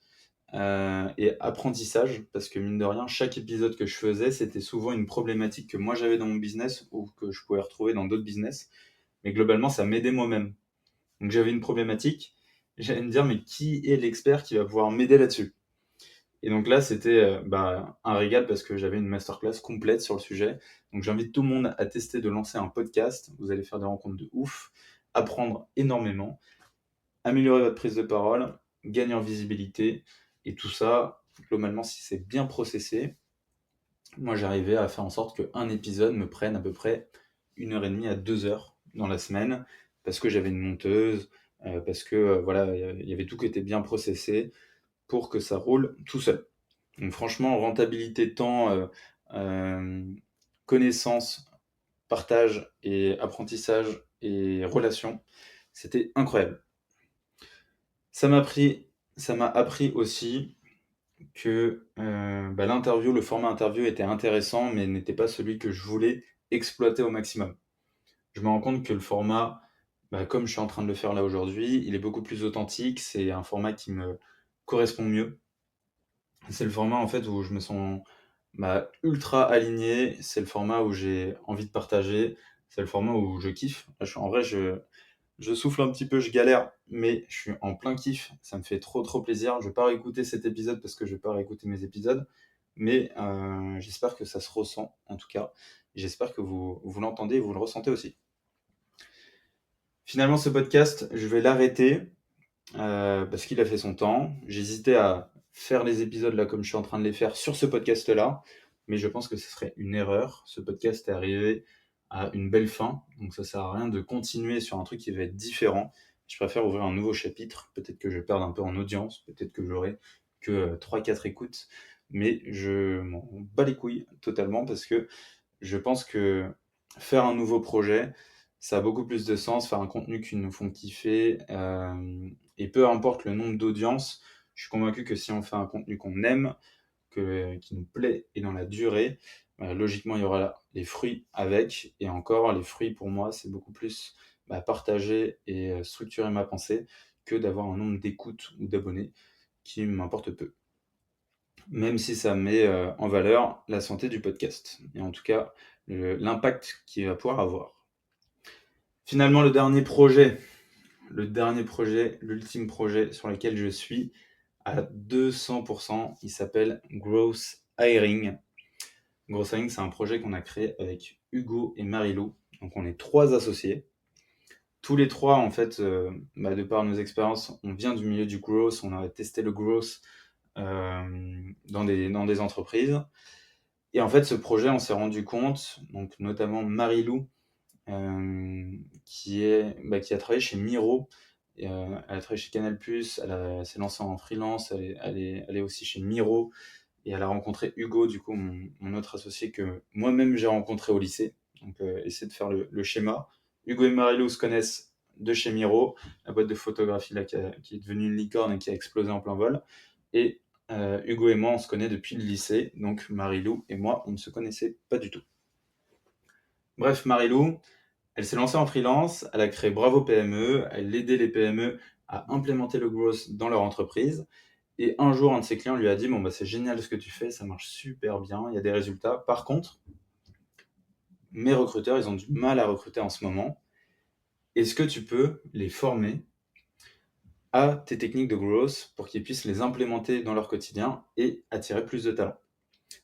S1: et apprentissage, parce que mine de rien, chaque épisode que je faisais, c'était souvent une problématique que moi j'avais dans mon business ou que je pouvais retrouver dans d'autres business, mais globalement ça m'aidait moi-même. Donc j'avais une problématique, j'allais me dire mais qui est l'expert qui va pouvoir m'aider là-dessus? Et donc là c'était un régal, parce que j'avais une masterclass complète sur le sujet. Donc j'invite tout le monde à tester de lancer un podcast, vous allez faire des rencontres de ouf, apprendre énormément, améliorer votre prise de parole, gagner en visibilité, et tout ça, globalement, si c'est bien processé, moi j'arrivais à faire en sorte qu'un épisode me prenne à peu près 1 heure et demie à 2 heures dans la semaine, parce que j'avais une monteuse, parce que voilà, il y avait tout qui était bien processé pour que ça roule tout seul. Donc franchement, rentabilité temps, connaissance, partage et apprentissage et relation, c'était incroyable. Ça m'a appris aussi que l'interview, le format interview était intéressant, mais n'était pas celui que je voulais exploiter au maximum. Je me rends compte que le format, comme je suis en train de le faire là aujourd'hui, il est beaucoup plus authentique, c'est un format qui me correspond mieux. C'est le format en fait où je me sens ultra aligné, c'est le format où j'ai envie de partager, c'est le format où je kiffe. Là, en vrai, je souffle un petit peu, je galère, mais je suis en plein kiff. Ça me fait trop trop plaisir. Je vais pas réécouter cet épisode parce que je vais pas réécouter mes épisodes, mais j'espère que ça se ressent en tout cas. J'espère que vous l'entendez et vous le ressentez aussi. Finalement, ce podcast, je vais l'arrêter parce qu'il a fait son temps. J'hésitais à faire les épisodes là comme je suis en train de les faire sur ce podcast-là, mais je pense que ce serait une erreur. Ce podcast est arrivé à une belle fin, donc ça sert à rien de continuer sur un truc qui va être différent. Je préfère ouvrir un nouveau chapitre. Peut-être que je vais perdre un peu en audience, peut-être que j'aurai que 3-4 écoutes, mais je m'en bats les couilles totalement, parce que je pense que faire un nouveau projet, ça a beaucoup plus de sens, faire un contenu qui nous font kiffer, et peu importe le nombre d'audience, je suis convaincu que si on fait un contenu qu'on aime, qui nous plaît et dans la durée, logiquement il y aura les fruits avec. Et encore, les fruits pour moi, c'est beaucoup plus partager et structurer ma pensée, que d'avoir un nombre d'écoutes ou d'abonnés qui m'importe peu. Même si ça met en valeur la santé du podcast, et en tout cas l'impact qu'il va pouvoir avoir. Finalement, l'ultime projet sur lequel je suis à 200%. Il s'appelle Growth Hiring. Growth Hiring, c'est un projet qu'on a créé avec Hugo et Marilou. Donc on est 3 associés. Tous les 3, en fait, de par nos expériences, on vient du milieu du growth, on a testé le growth dans des entreprises. Et en fait, ce projet, on s'est rendu compte, donc notamment Marilou, qui a travaillé chez Miro, elle a travaillé chez Canal+, elle s'est lancée en freelance, elle est aussi chez Miro, et elle a rencontré Hugo, du coup, mon autre associé que moi-même j'ai rencontré au lycée. Donc, essayer de faire le schéma. Hugo et Marilou se connaissent de chez Miro, la boîte de photographie là, qui est devenue une licorne et qui a explosé en plein vol. Et Hugo et moi, on se connaît depuis le lycée, donc Marilou et moi, on ne se connaissait pas du tout. Bref, Marilou, elle s'est lancée en freelance, elle a créé Bravo PME, elle aidait les PME à implémenter le growth dans leur entreprise. Et un jour, un de ses clients lui a dit, bon, bah, c'est génial ce que tu fais, ça marche super bien, il y a des résultats. Par contre, mes recruteurs, ils ont du mal à recruter en ce moment. Est-ce que tu peux les former à tes techniques de growth pour qu'ils puissent les implémenter dans leur quotidien et attirer plus de talents?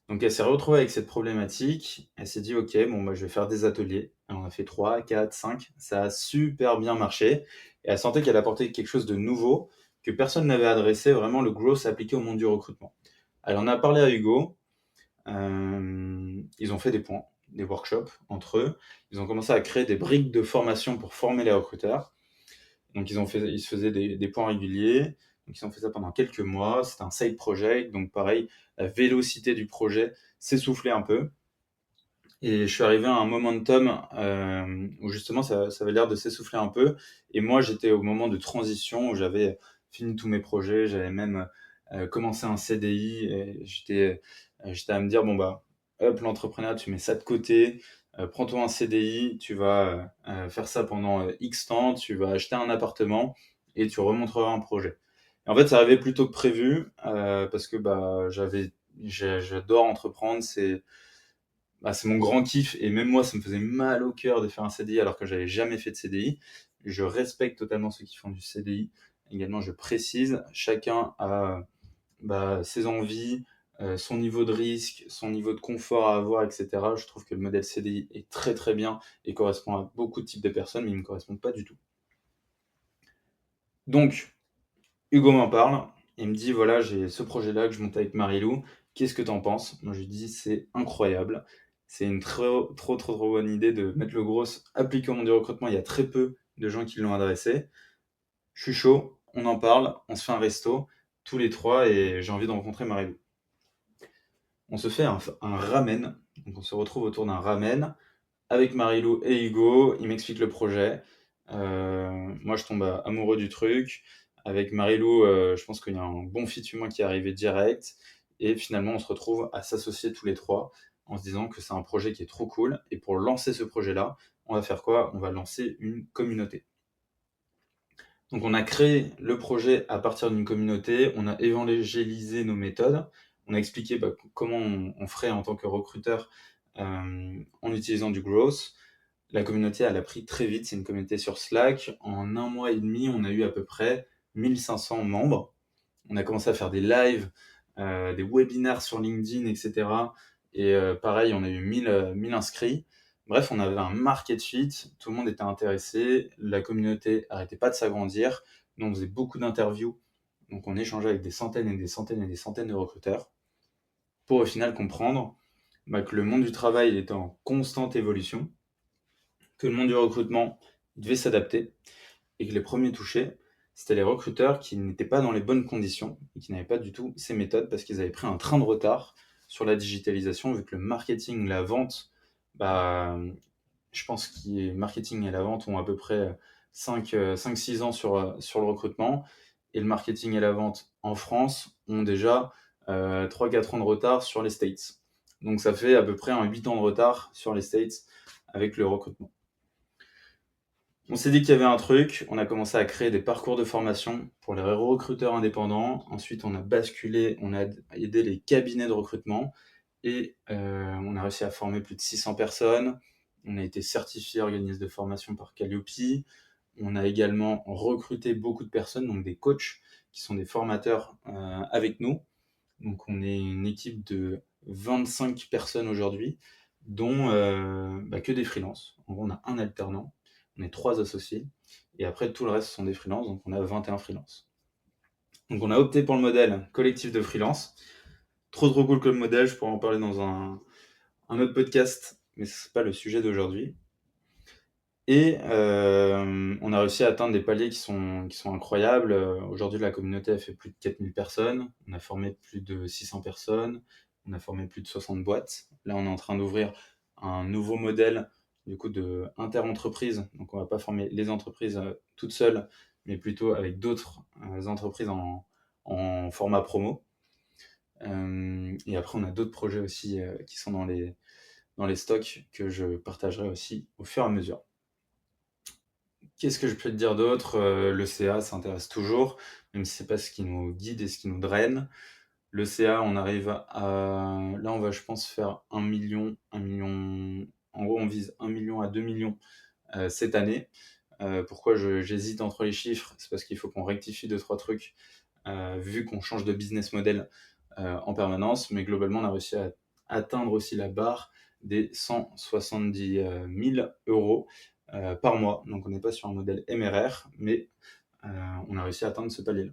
S1: Donc elle s'est retrouvée avec cette problématique, elle s'est dit ok, bon bah je vais faire des ateliers. Alors, on a fait 3, 4, 5, ça a super bien marché, et elle sentait qu'elle apportait quelque chose de nouveau, que personne n'avait adressé, vraiment le growth appliqué au monde du recrutement. Elle en a parlé à Hugo, ils ont fait des points, des workshops entre eux, ils ont commencé à créer des briques de formation pour former les recruteurs. Donc ils se faisaient des points réguliers. Donc ils ont fait ça pendant quelques mois. C'était un side project. Donc pareil, la vélocité du projet s'essoufflait un peu. Et je suis arrivé à un momentum où justement ça avait l'air de s'essouffler un peu. Et moi j'étais au moment de transition où j'avais fini tous mes projets. J'avais même commencé un CDI. Et j'étais à me dire, bon bah, hop, l'entrepreneuriat, tu mets ça de côté. Prends-toi un CDI, tu vas faire ça pendant X temps, tu vas acheter un appartement et tu remonteras un projet. Et en fait, ça arrivait plutôt que prévu parce que bah, j'adore entreprendre, c'est mon grand kiff, et même moi, ça me faisait mal au cœur de faire un CDI alors que j'avais jamais fait de CDI. Je respecte totalement ceux qui font du CDI. Également, je précise, chacun a ses envies, son niveau de risque, son niveau de confort à avoir, etc. Je trouve que le modèle CDI est très très bien et correspond à beaucoup de types de personnes, mais il ne me correspond pas du tout. Donc, Hugo m'en parle, il me dit voilà, j'ai ce projet-là que je monte avec Marilou, qu'est-ce que t'en penses? Moi je lui dis c'est incroyable, c'est une trop bonne idée de mettre le gros appliqué au monde du recrutement, il y a très peu de gens qui l'ont adressé. Je suis chaud, on en parle, on se fait un resto, tous les 3, et j'ai envie de rencontrer Marilou. On se fait un ramen, donc on se retrouve autour d'un ramen avec Marilou et Hugo, ils m'expliquent le projet. Moi je tombe amoureux du truc. Avec Marilou, je pense qu'il y a un bon fit humain qui est arrivé direct, et finalement on se retrouve à s'associer tous les 3 en se disant que c'est un projet qui est trop cool, et pour lancer ce projet-là, on va faire quoi? On va lancer une communauté. Donc on a créé le projet à partir d'une communauté, on a évangélisé nos méthodes, on a expliqué comment on ferait en tant que recruteur en utilisant du growth. La communauté, elle a pris très vite, c'est une communauté sur Slack. En 1 mois et demi, on a eu à peu près 1500 membres. On a commencé à faire des lives, des webinaires sur LinkedIn, etc. Et pareil, on a eu 1000 inscrits. Bref, on avait un market fit, tout le monde était intéressé, la communauté arrêtait pas de s'agrandir. Nous, on faisait beaucoup d'interviews, donc on échangeait avec des centaines et des centaines et des centaines de recruteurs pour au final comprendre que le monde du travail était en constante évolution, que le monde du recrutement devait s'adapter, et que les premiers touchés, c'était les recruteurs qui n'étaient pas dans les bonnes conditions et qui n'avaient pas du tout ces méthodes parce qu'ils avaient pris un train de retard sur la digitalisation, vu que le marketing, la vente, je pense que le marketing et la vente ont à peu près 5-6 ans sur le recrutement, et le marketing et la vente en France ont déjà 3-4 ans de retard sur les States. Donc ça fait à peu près un 8 ans de retard sur les States avec le recrutement. On s'est dit qu'il y avait un truc, on a commencé à créer des parcours de formation pour les recruteurs indépendants. Ensuite, on a basculé, on a aidé les cabinets de recrutement, et on a réussi à former plus de 600 personnes. On a été certifié organisme de formation par Calliope. on a également recruté beaucoup de personnes, donc des coachs qui sont des formateurs avec nous. Donc on est une équipe de 25 personnes aujourd'hui, dont que des freelances. En gros, on a un alternant, on est 3 associés, et après tout le reste sont des freelances, donc on a 21 freelances. Donc on a opté pour le modèle collectif de freelance. Trop cool comme modèle, je pourrais en parler dans un autre podcast, mais ce n'est pas le sujet d'aujourd'hui. Et on a réussi à atteindre des paliers qui sont incroyables. Aujourd'hui, la communauté a fait plus de 4000 personnes. On a formé plus de 600 personnes. On a formé plus de 60 boîtes. Là, on est en train d'ouvrir un nouveau modèle du coup de inter-entreprise. Donc, on va pas former les entreprises toutes seules, mais plutôt avec d'autres entreprises en format promo. Et après, on a d'autres projets aussi qui sont dans les stocks que je partagerai aussi au fur et à mesure. Qu'est-ce que je peux te dire d'autre? Le CA, ça intéresse toujours, même si c'est pas ce qui nous guide et ce qui nous draine. Le CA, on arrive à là, on va, je pense, faire 1 000 000, 1 000 000. En gros, on vise 1 million à 2 millions cette année. Pourquoi j'hésite entre les chiffres? C'est parce qu'il faut qu'on rectifie 2-3 trucs, vu qu'on change de business model en permanence. Mais globalement, on a réussi à atteindre aussi la barre des 170 000 euros par mois. Donc on n'est pas sur un modèle MRR, mais on a réussi à atteindre ce palier-là.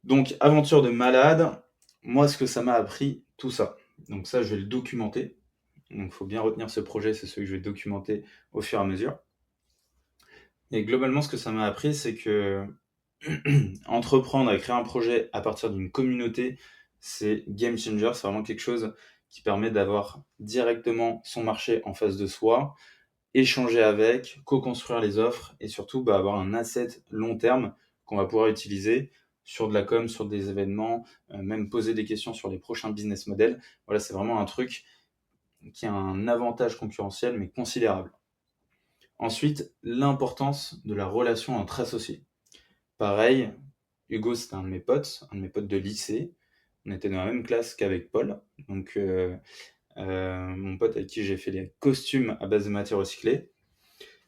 S1: Donc aventure de malade, moi ce que ça m'a appris, tout ça. Donc ça, je vais le documenter. Donc il faut bien retenir ce projet, c'est ce que je vais documenter au fur et à mesure. Et globalement, ce que ça m'a appris, c'est que entreprendre et créer un projet à partir d'une communauté, c'est game changer, c'est vraiment quelque chose qui permet d'avoir directement son marché en face de soi, échanger avec, co-construire les offres et surtout avoir un asset long terme qu'on va pouvoir utiliser sur de la com, sur des événements, même poser des questions sur les prochains business models. Voilà, c'est vraiment un truc qui a un avantage concurrentiel mais considérable. Ensuite, l'importance de la relation entre associés. Pareil, Hugo, c'était un de mes potes de lycée. On était dans la même classe qu'avec Paul. Donc, mon pote avec qui j'ai fait les costumes à base de matières recyclées.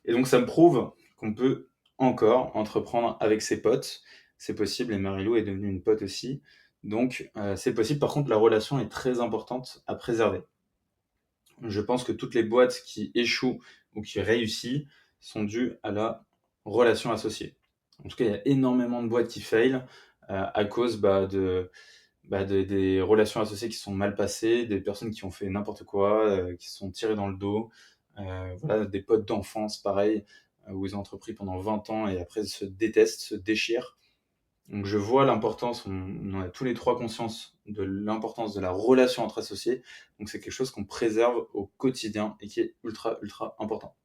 S1: Et donc, ça me prouve qu'on peut encore entreprendre avec ses potes. C'est possible, et Marilou est devenue une pote aussi. Donc, c'est possible. Par contre, la relation est très importante à préserver. Je pense que toutes les boîtes qui échouent ou qui réussissent sont dues à la relation associée. En tout cas, il y a énormément de boîtes qui fail à cause des relations associées qui sont mal passées, des personnes qui ont fait n'importe quoi, qui se sont tirées dans le dos. Voilà, des potes d'enfance, pareil, où ils ont entrepris pendant 20 ans et après se détestent, se déchirent. Donc je vois l'importance, on a tous les trois conscience de l'importance de la relation entre associés. Donc c'est quelque chose qu'on préserve au quotidien et qui est ultra, ultra important.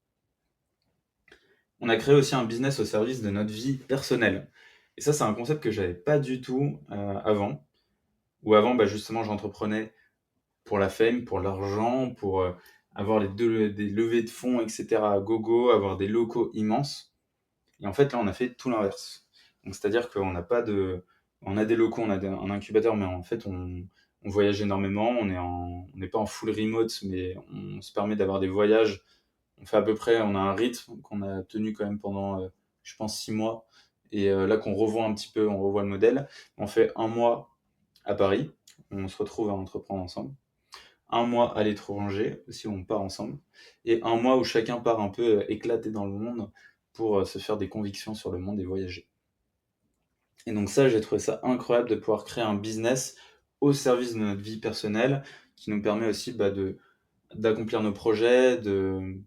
S1: On a créé aussi un business au service de notre vie personnelle. Et ça, c'est un concept que j'avais pas du tout avant. Où avant, justement, j'entreprenais pour la fame, pour l'argent, pour avoir des levées de fonds, etc. à gogo, avoir des locaux immenses. Et en fait, là, on a fait tout l'inverse. Donc, c'est-à-dire qu'on n'a pas de... On a des locaux, on a un incubateur, mais en fait, on voyage énormément. On n'est pas en full remote, mais on se permet d'avoir des voyages. On fait à peu près, on a un rythme qu'on a tenu quand même pendant, je pense, 6 mois. Et là qu'on revoit un petit peu, on revoit le modèle. On fait un mois à Paris. On se retrouve à entreprendre ensemble. Un mois à l'étranger, si on part ensemble. Et un mois où chacun part un peu éclaté dans le monde pour se faire des convictions sur le monde et voyager. Et donc ça, j'ai trouvé ça incroyable de pouvoir créer un business au service de notre vie personnelle qui nous permet aussi d'accomplir nos projets, de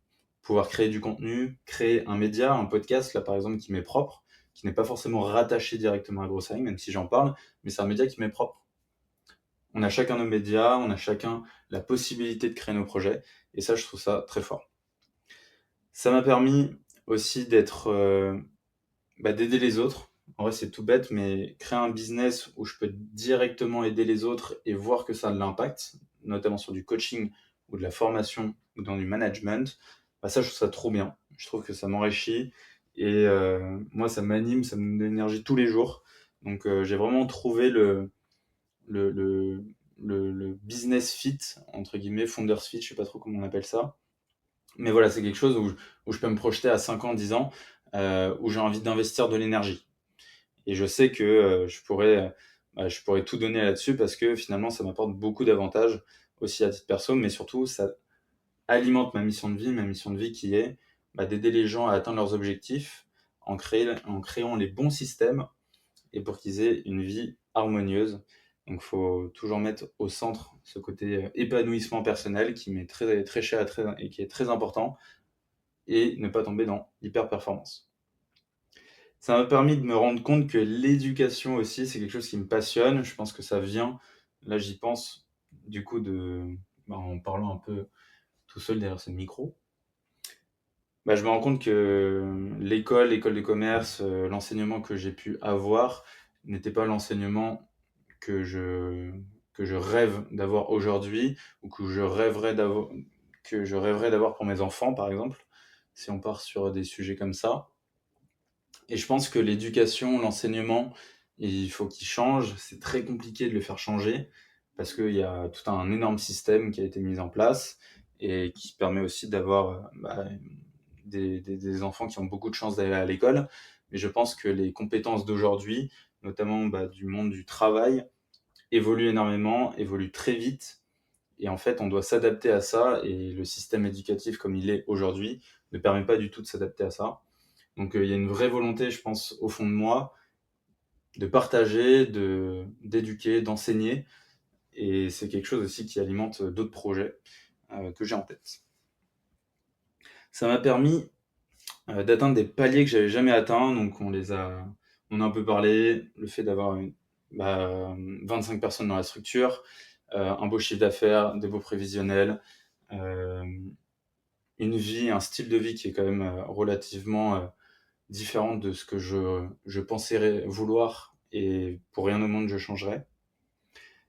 S1: pouvoir créer du contenu, créer un média, un podcast, là par exemple, qui m'est propre, qui n'est pas forcément rattaché directement à Grossaille, même si j'en parle, mais c'est un média qui m'est propre. On a chacun nos médias, on a chacun la possibilité de créer nos projets, et ça, je trouve ça très fort. Ça m'a permis aussi d'aider les autres. En vrai, c'est tout bête, mais créer un business où je peux directement aider les autres et voir que ça a de l'impact, notamment sur du coaching ou de la formation ou dans du management, ça, je trouve ça trop bien. Je trouve que ça m'enrichit et moi, ça m'anime, ça me donne de l'énergie tous les jours. Donc, j'ai vraiment trouvé le, le, le business fit, entre guillemets, founders fit, je sais pas trop comment on appelle ça. Mais voilà, c'est quelque chose où je peux me projeter à 5 ans, 10 ans, où j'ai envie d'investir de l'énergie. Et je sais que je pourrais tout donner là-dessus parce que finalement, ça m'apporte beaucoup d'avantages aussi à titre perso, mais surtout, ça alimente ma mission de vie qui est d'aider les gens à atteindre leurs objectifs en créant les bons systèmes et pour qu'ils aient une vie harmonieuse. Donc, il faut toujours mettre au centre ce côté épanouissement personnel qui m'est très, très cher et qui est très important et ne pas tomber dans l'hyper-performance. Ça m'a permis de me rendre compte que l'éducation aussi, c'est quelque chose qui me passionne. Je pense que ça vient, là j'y pense, du coup, en parlant un peu tout seul derrière ce micro. Je me rends compte que l'école de commerce, l'enseignement que j'ai pu avoir n'était pas l'enseignement que je, que je rêve d'avoir aujourd'hui ou que je rêverais d'avoir pour mes enfants, par exemple, si on part sur des sujets comme ça. Et je pense que l'éducation, l'enseignement, il faut qu'il change. C'est très compliqué de le faire changer parce qu'il y a tout un énorme système qui a été mis en place et qui permet aussi d'avoir des enfants qui ont beaucoup de chance d'aller à l'école. Mais je pense que les compétences d'aujourd'hui, notamment du monde du travail, évoluent énormément, évoluent très vite. Et en fait, on doit s'adapter à ça. Et le système éducatif comme il est aujourd'hui ne permet pas du tout de s'adapter à ça. Donc il y a une vraie volonté, je pense, au fond de moi, de partager, d'éduquer, d'enseigner. Et c'est quelque chose aussi qui alimente d'autres projets que j'ai en tête. Ça m'a permis d'atteindre des paliers que j'avais jamais atteints. Donc on a un peu parlé, le fait d'avoir 25 personnes dans la structure, un beau chiffre d'affaires, des beaux prévisionnels, euh, une vie, un style de vie qui est quand même relativement différente de ce que je pensais vouloir et pour rien au monde je changerais.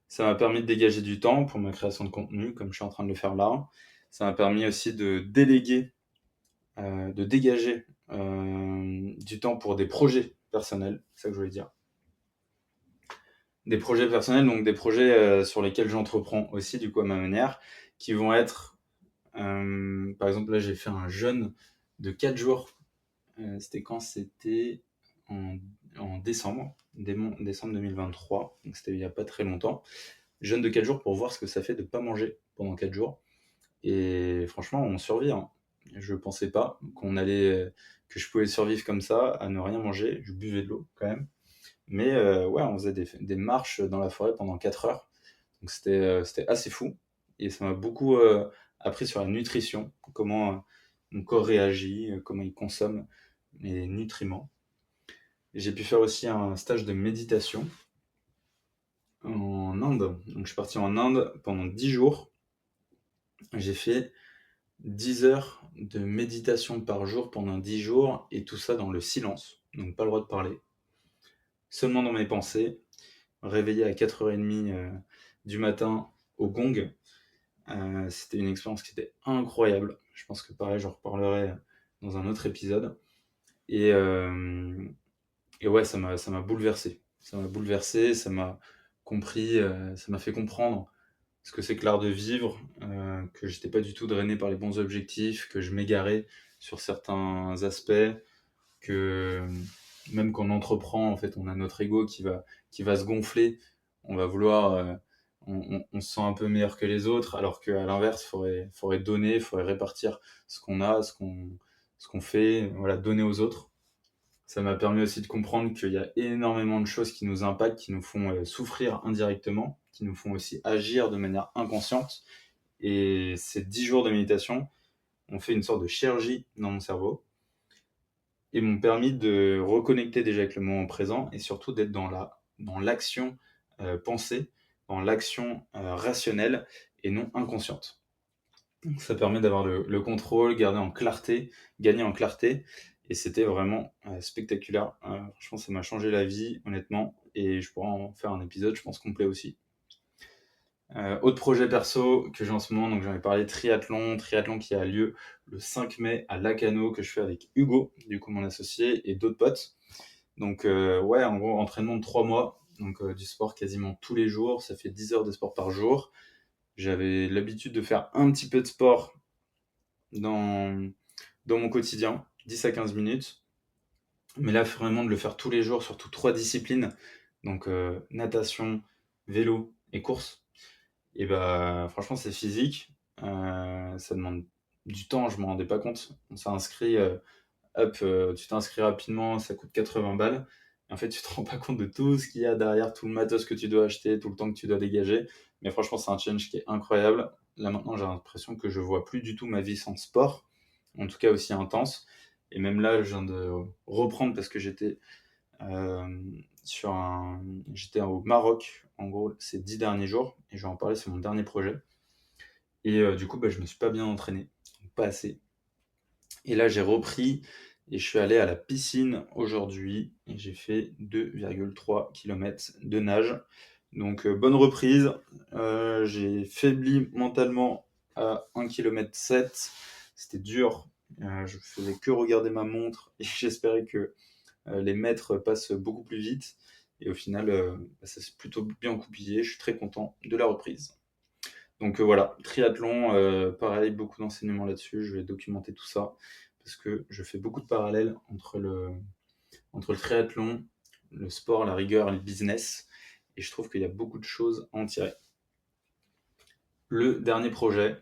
S1: Ça m'a permis de dégager du temps pour ma création de contenu, comme je suis en train de le faire là. Ça m'a permis aussi de déléguer, de dégager du temps pour des projets personnels, c'est ça que je voulais dire. Des projets personnels, donc des projets sur lesquels j'entreprends aussi, du coup, à ma manière, qui vont être, par exemple, là, j'ai fait un jeûne de 4 jours. C'était quand? C'était en, en décembre, décembre 2023, donc c'était il n'y a pas très longtemps. Jeûne de 4 jours pour voir ce que ça fait de ne pas manger pendant 4 jours. Et franchement, on survit, hein. Je pensais pas que je pouvais survivre comme ça, à ne rien manger. Je buvais de l'eau quand même. Mais ouais, on faisait des marches dans la forêt pendant 4 heures. Donc c'était assez fou. Et ça m'a beaucoup appris sur la nutrition, comment mon corps réagit, comment il consomme les nutriments. J'ai pu faire aussi un stage de méditation en Inde. Donc je suis parti en Inde pendant 10 jours. J'ai fait 10 heures de méditation par jour pendant 10 jours et tout ça dans le silence. Donc pas le droit de parler. Seulement dans mes pensées, réveillé à 4h30 du matin au gong. C'était une expérience qui était incroyable. Je pense que pareil, j'en reparlerai dans un autre épisode. Et, euh, et ouais, ça m'a bouleversé. Ça m'a bouleversé, ça m'a fait comprendre ce que c'est que l'art de vivre, que j'étais pas du tout drainé par les bons objectifs, que je m'égarais sur certains aspects, que même quand on entreprend, en fait, on a notre ego qui va se gonfler, on va vouloir, on se sent un peu meilleur que les autres, alors qu'à l'inverse, faudrait donner, faudrait répartir ce qu'on a, ce qu'on fait, voilà, donner aux autres. Ça m'a permis aussi de comprendre qu'il y a énormément de choses qui nous impactent, qui nous font souffrir indirectement, qui nous font aussi agir de manière inconsciente. Et ces 10 jours de méditation ont fait une sorte de chirurgie dans mon cerveau et m'ont permis de reconnecter déjà avec le moment présent et surtout d'être dans l'action pensée, dans l'action rationnelle et non inconsciente. Donc ça permet d'avoir le contrôle, gagner en clarté. Et c'était vraiment spectaculaire. Franchement, ça m'a changé la vie, honnêtement. Et je pourrais en faire un épisode, je pense, complet aussi. Autre projet perso que j'ai en ce moment, donc j'en ai parlé, triathlon qui a lieu le 5 mai à Lacano, que je fais avec Hugo, du coup mon associé, et d'autres potes. Donc ouais, en gros, entraînement de 3 mois, donc du sport quasiment tous les jours, ça fait 10 heures de sport par jour. J'avais l'habitude de faire un petit peu de sport dans mon quotidien, 10 à 15 minutes. Mais là, vraiment de le faire tous les jours, surtout 3 disciplines, donc natation, vélo et course, et bah, franchement, c'est physique, ça demande du temps, je m'en rendais pas compte. On s'est inscrit, hop, tu t'inscris rapidement, ça coûte 80 balles. Et en fait, tu te rends pas compte de tout ce qu'il y a derrière, tout le matos que tu dois acheter, tout le temps que tu dois dégager. Mais franchement, c'est un challenge qui est incroyable. Là, maintenant, j'ai l'impression que je vois plus du tout ma vie sans sport, en tout cas aussi intense. Et même là, je viens de reprendre parce que euh, j'étais au Maroc, en gros, ces 10 derniers jours, et je vais en parler, c'est mon dernier projet. Et du coup, bah, je me suis pas bien entraîné, pas assez. Et là, j'ai repris et je suis allé à la piscine aujourd'hui et j'ai fait 2,3 km de nage. Donc, bonne reprise. J'ai faibli mentalement à 1,7 km. C'était dur. Je faisais que regarder ma montre et j'espérais que les mètres passent beaucoup plus vite. Et au final, bah, ça s'est plutôt bien goupillé. Je suis très content de la reprise. Donc voilà, triathlon, pareil, beaucoup d'enseignements là-dessus. Je vais documenter tout ça parce que je fais beaucoup de parallèles entre le triathlon, le sport, la rigueur et le business. Et je trouve qu'il y a beaucoup de choses à en tirer. Le dernier projet,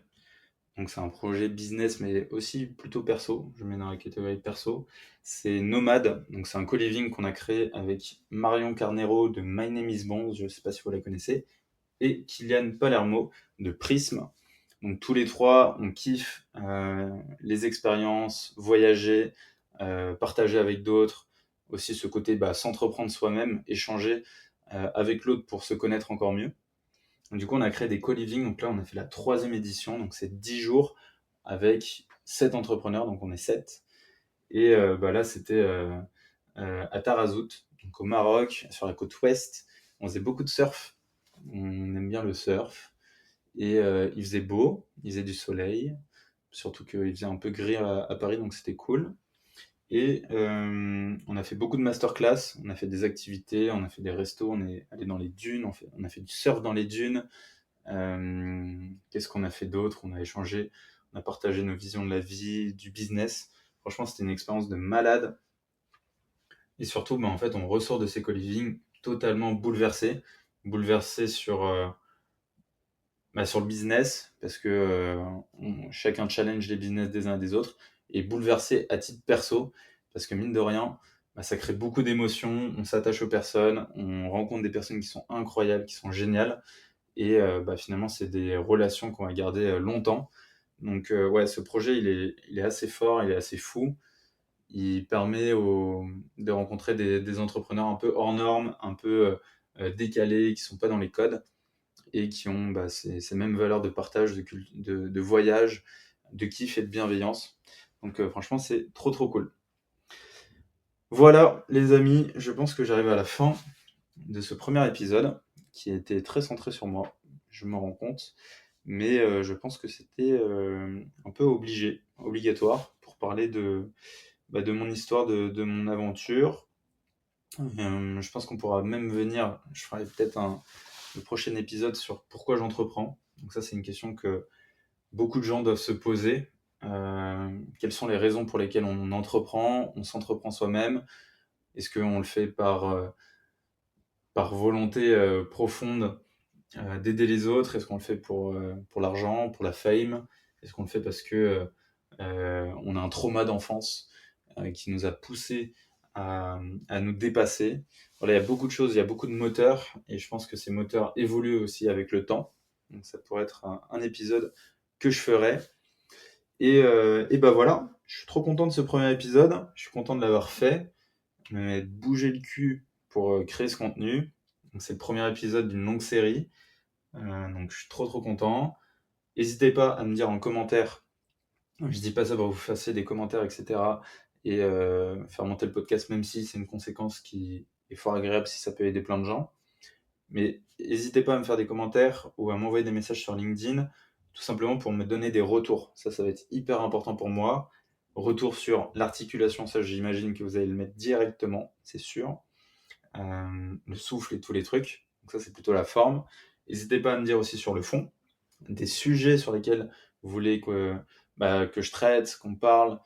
S1: donc c'est un projet business mais aussi plutôt perso, je mets dans la catégorie perso, c'est Nomade. Donc c'est un co-living qu'on a créé avec Marion Carnero de My Name is Bonds, je ne sais pas si vous la connaissez, et Kylian Palermo de Prism. Donc tous les trois, on kiffe les expériences, voyager, partager avec d'autres, aussi ce côté s'entreprendre soi-même, échanger avec l'autre pour se connaître encore mieux. Donc, du coup, on a créé des co-living, donc là on a fait la 3e édition, donc c'est 10 jours avec 7 entrepreneurs, donc on est 7. Et là c'était à Tarazout, donc au Maroc, sur la côte ouest. On faisait beaucoup de surf, on aime bien le surf. Et il faisait beau, il faisait du soleil, surtout qu'il faisait un peu gris à Paris, donc c'était cool. Et on a fait beaucoup de masterclass, on a fait des activités, on a fait des restos, on est allé dans les dunes, on a fait du surf dans les dunes. Qu'est-ce qu'on a fait d'autre? On a échangé, on a partagé nos visions de la vie, du business. Franchement, c'était une expérience de malade. Et surtout, en fait, on ressort de ces co-living totalement bouleversé. Bouleversé sur le business, parce que chacun challenge les business des uns et des autres, et bouleversé à titre perso, parce que mine de rien, ça crée beaucoup d'émotions, on s'attache aux personnes, on rencontre des personnes qui sont incroyables, qui sont géniales, et finalement, c'est des relations qu'on va garder longtemps. Donc ouais, ce projet, il est assez fort, il est assez fou. Il permet de rencontrer des entrepreneurs un peu hors normes, un peu décalés, qui sont pas dans les codes et qui ont ces mêmes valeurs de partage, de voyage, de kiff et de bienveillance. Donc franchement, c'est trop trop cool. Voilà les amis, je pense que j'arrive à la fin de ce premier épisode qui a été très centré sur moi, je me rends compte, mais je pense que c'était un peu obligatoire pour parler de mon histoire, de mon aventure. Je pense qu'on pourra même venir, je ferai peut-être le prochain épisode sur pourquoi j'entreprends. Donc ça, c'est une question que beaucoup de gens doivent se poser. Quelles sont les raisons pour lesquelles on entreprend, on s'entreprend soi-même? Est-ce qu'on le fait par volonté profonde d'aider les autres? Est-ce qu'on le fait pour l'argent, pour la fame? Est-ce qu'on le fait parce que on a un trauma d'enfance qui nous a poussé à nous dépasser? Voilà, il y a beaucoup de choses, il y a beaucoup de moteurs, et je pense que ces moteurs évoluent aussi avec le temps. Donc ça pourrait être un épisode que je ferai. Et bah voilà, je suis trop content de ce premier épisode, je suis content de l'avoir fait, je vais bouger le cul pour créer ce contenu. Donc c'est le premier épisode d'une longue série, donc je suis trop trop content. N'hésitez pas à me dire en commentaire, je dis pas ça pour vous faire des commentaires, etc. Et faire monter le podcast, même si c'est une conséquence qui est fort agréable si ça peut aider plein de gens. Mais n'hésitez pas à me faire des commentaires ou à m'envoyer des messages sur LinkedIn, tout simplement pour me donner des retours. Ça va être hyper important pour moi. Retour sur l'articulation, ça j'imagine que vous allez le mettre directement, c'est sûr. Le souffle et tous les trucs. Donc ça c'est plutôt la forme. N'hésitez pas à me dire aussi sur le fond, des sujets sur lesquels vous voulez que je traite, qu'on parle,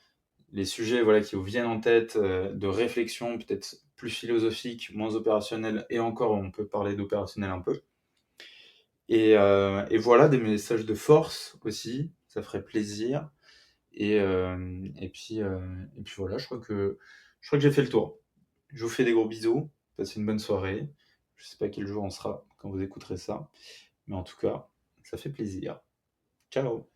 S1: les sujets voilà, qui vous viennent en tête, de réflexion, peut-être plus philosophiques, moins opérationnels, et encore, on peut parler d'opérationnel un peu. Et voilà, des messages de force aussi, ça ferait plaisir. Et puis voilà, je crois que j'ai fait le tour. Je vous fais des gros bisous, passez une bonne soirée. Je sais pas quel jour on sera quand vous écouterez ça, mais en tout cas, ça fait plaisir. Ciao!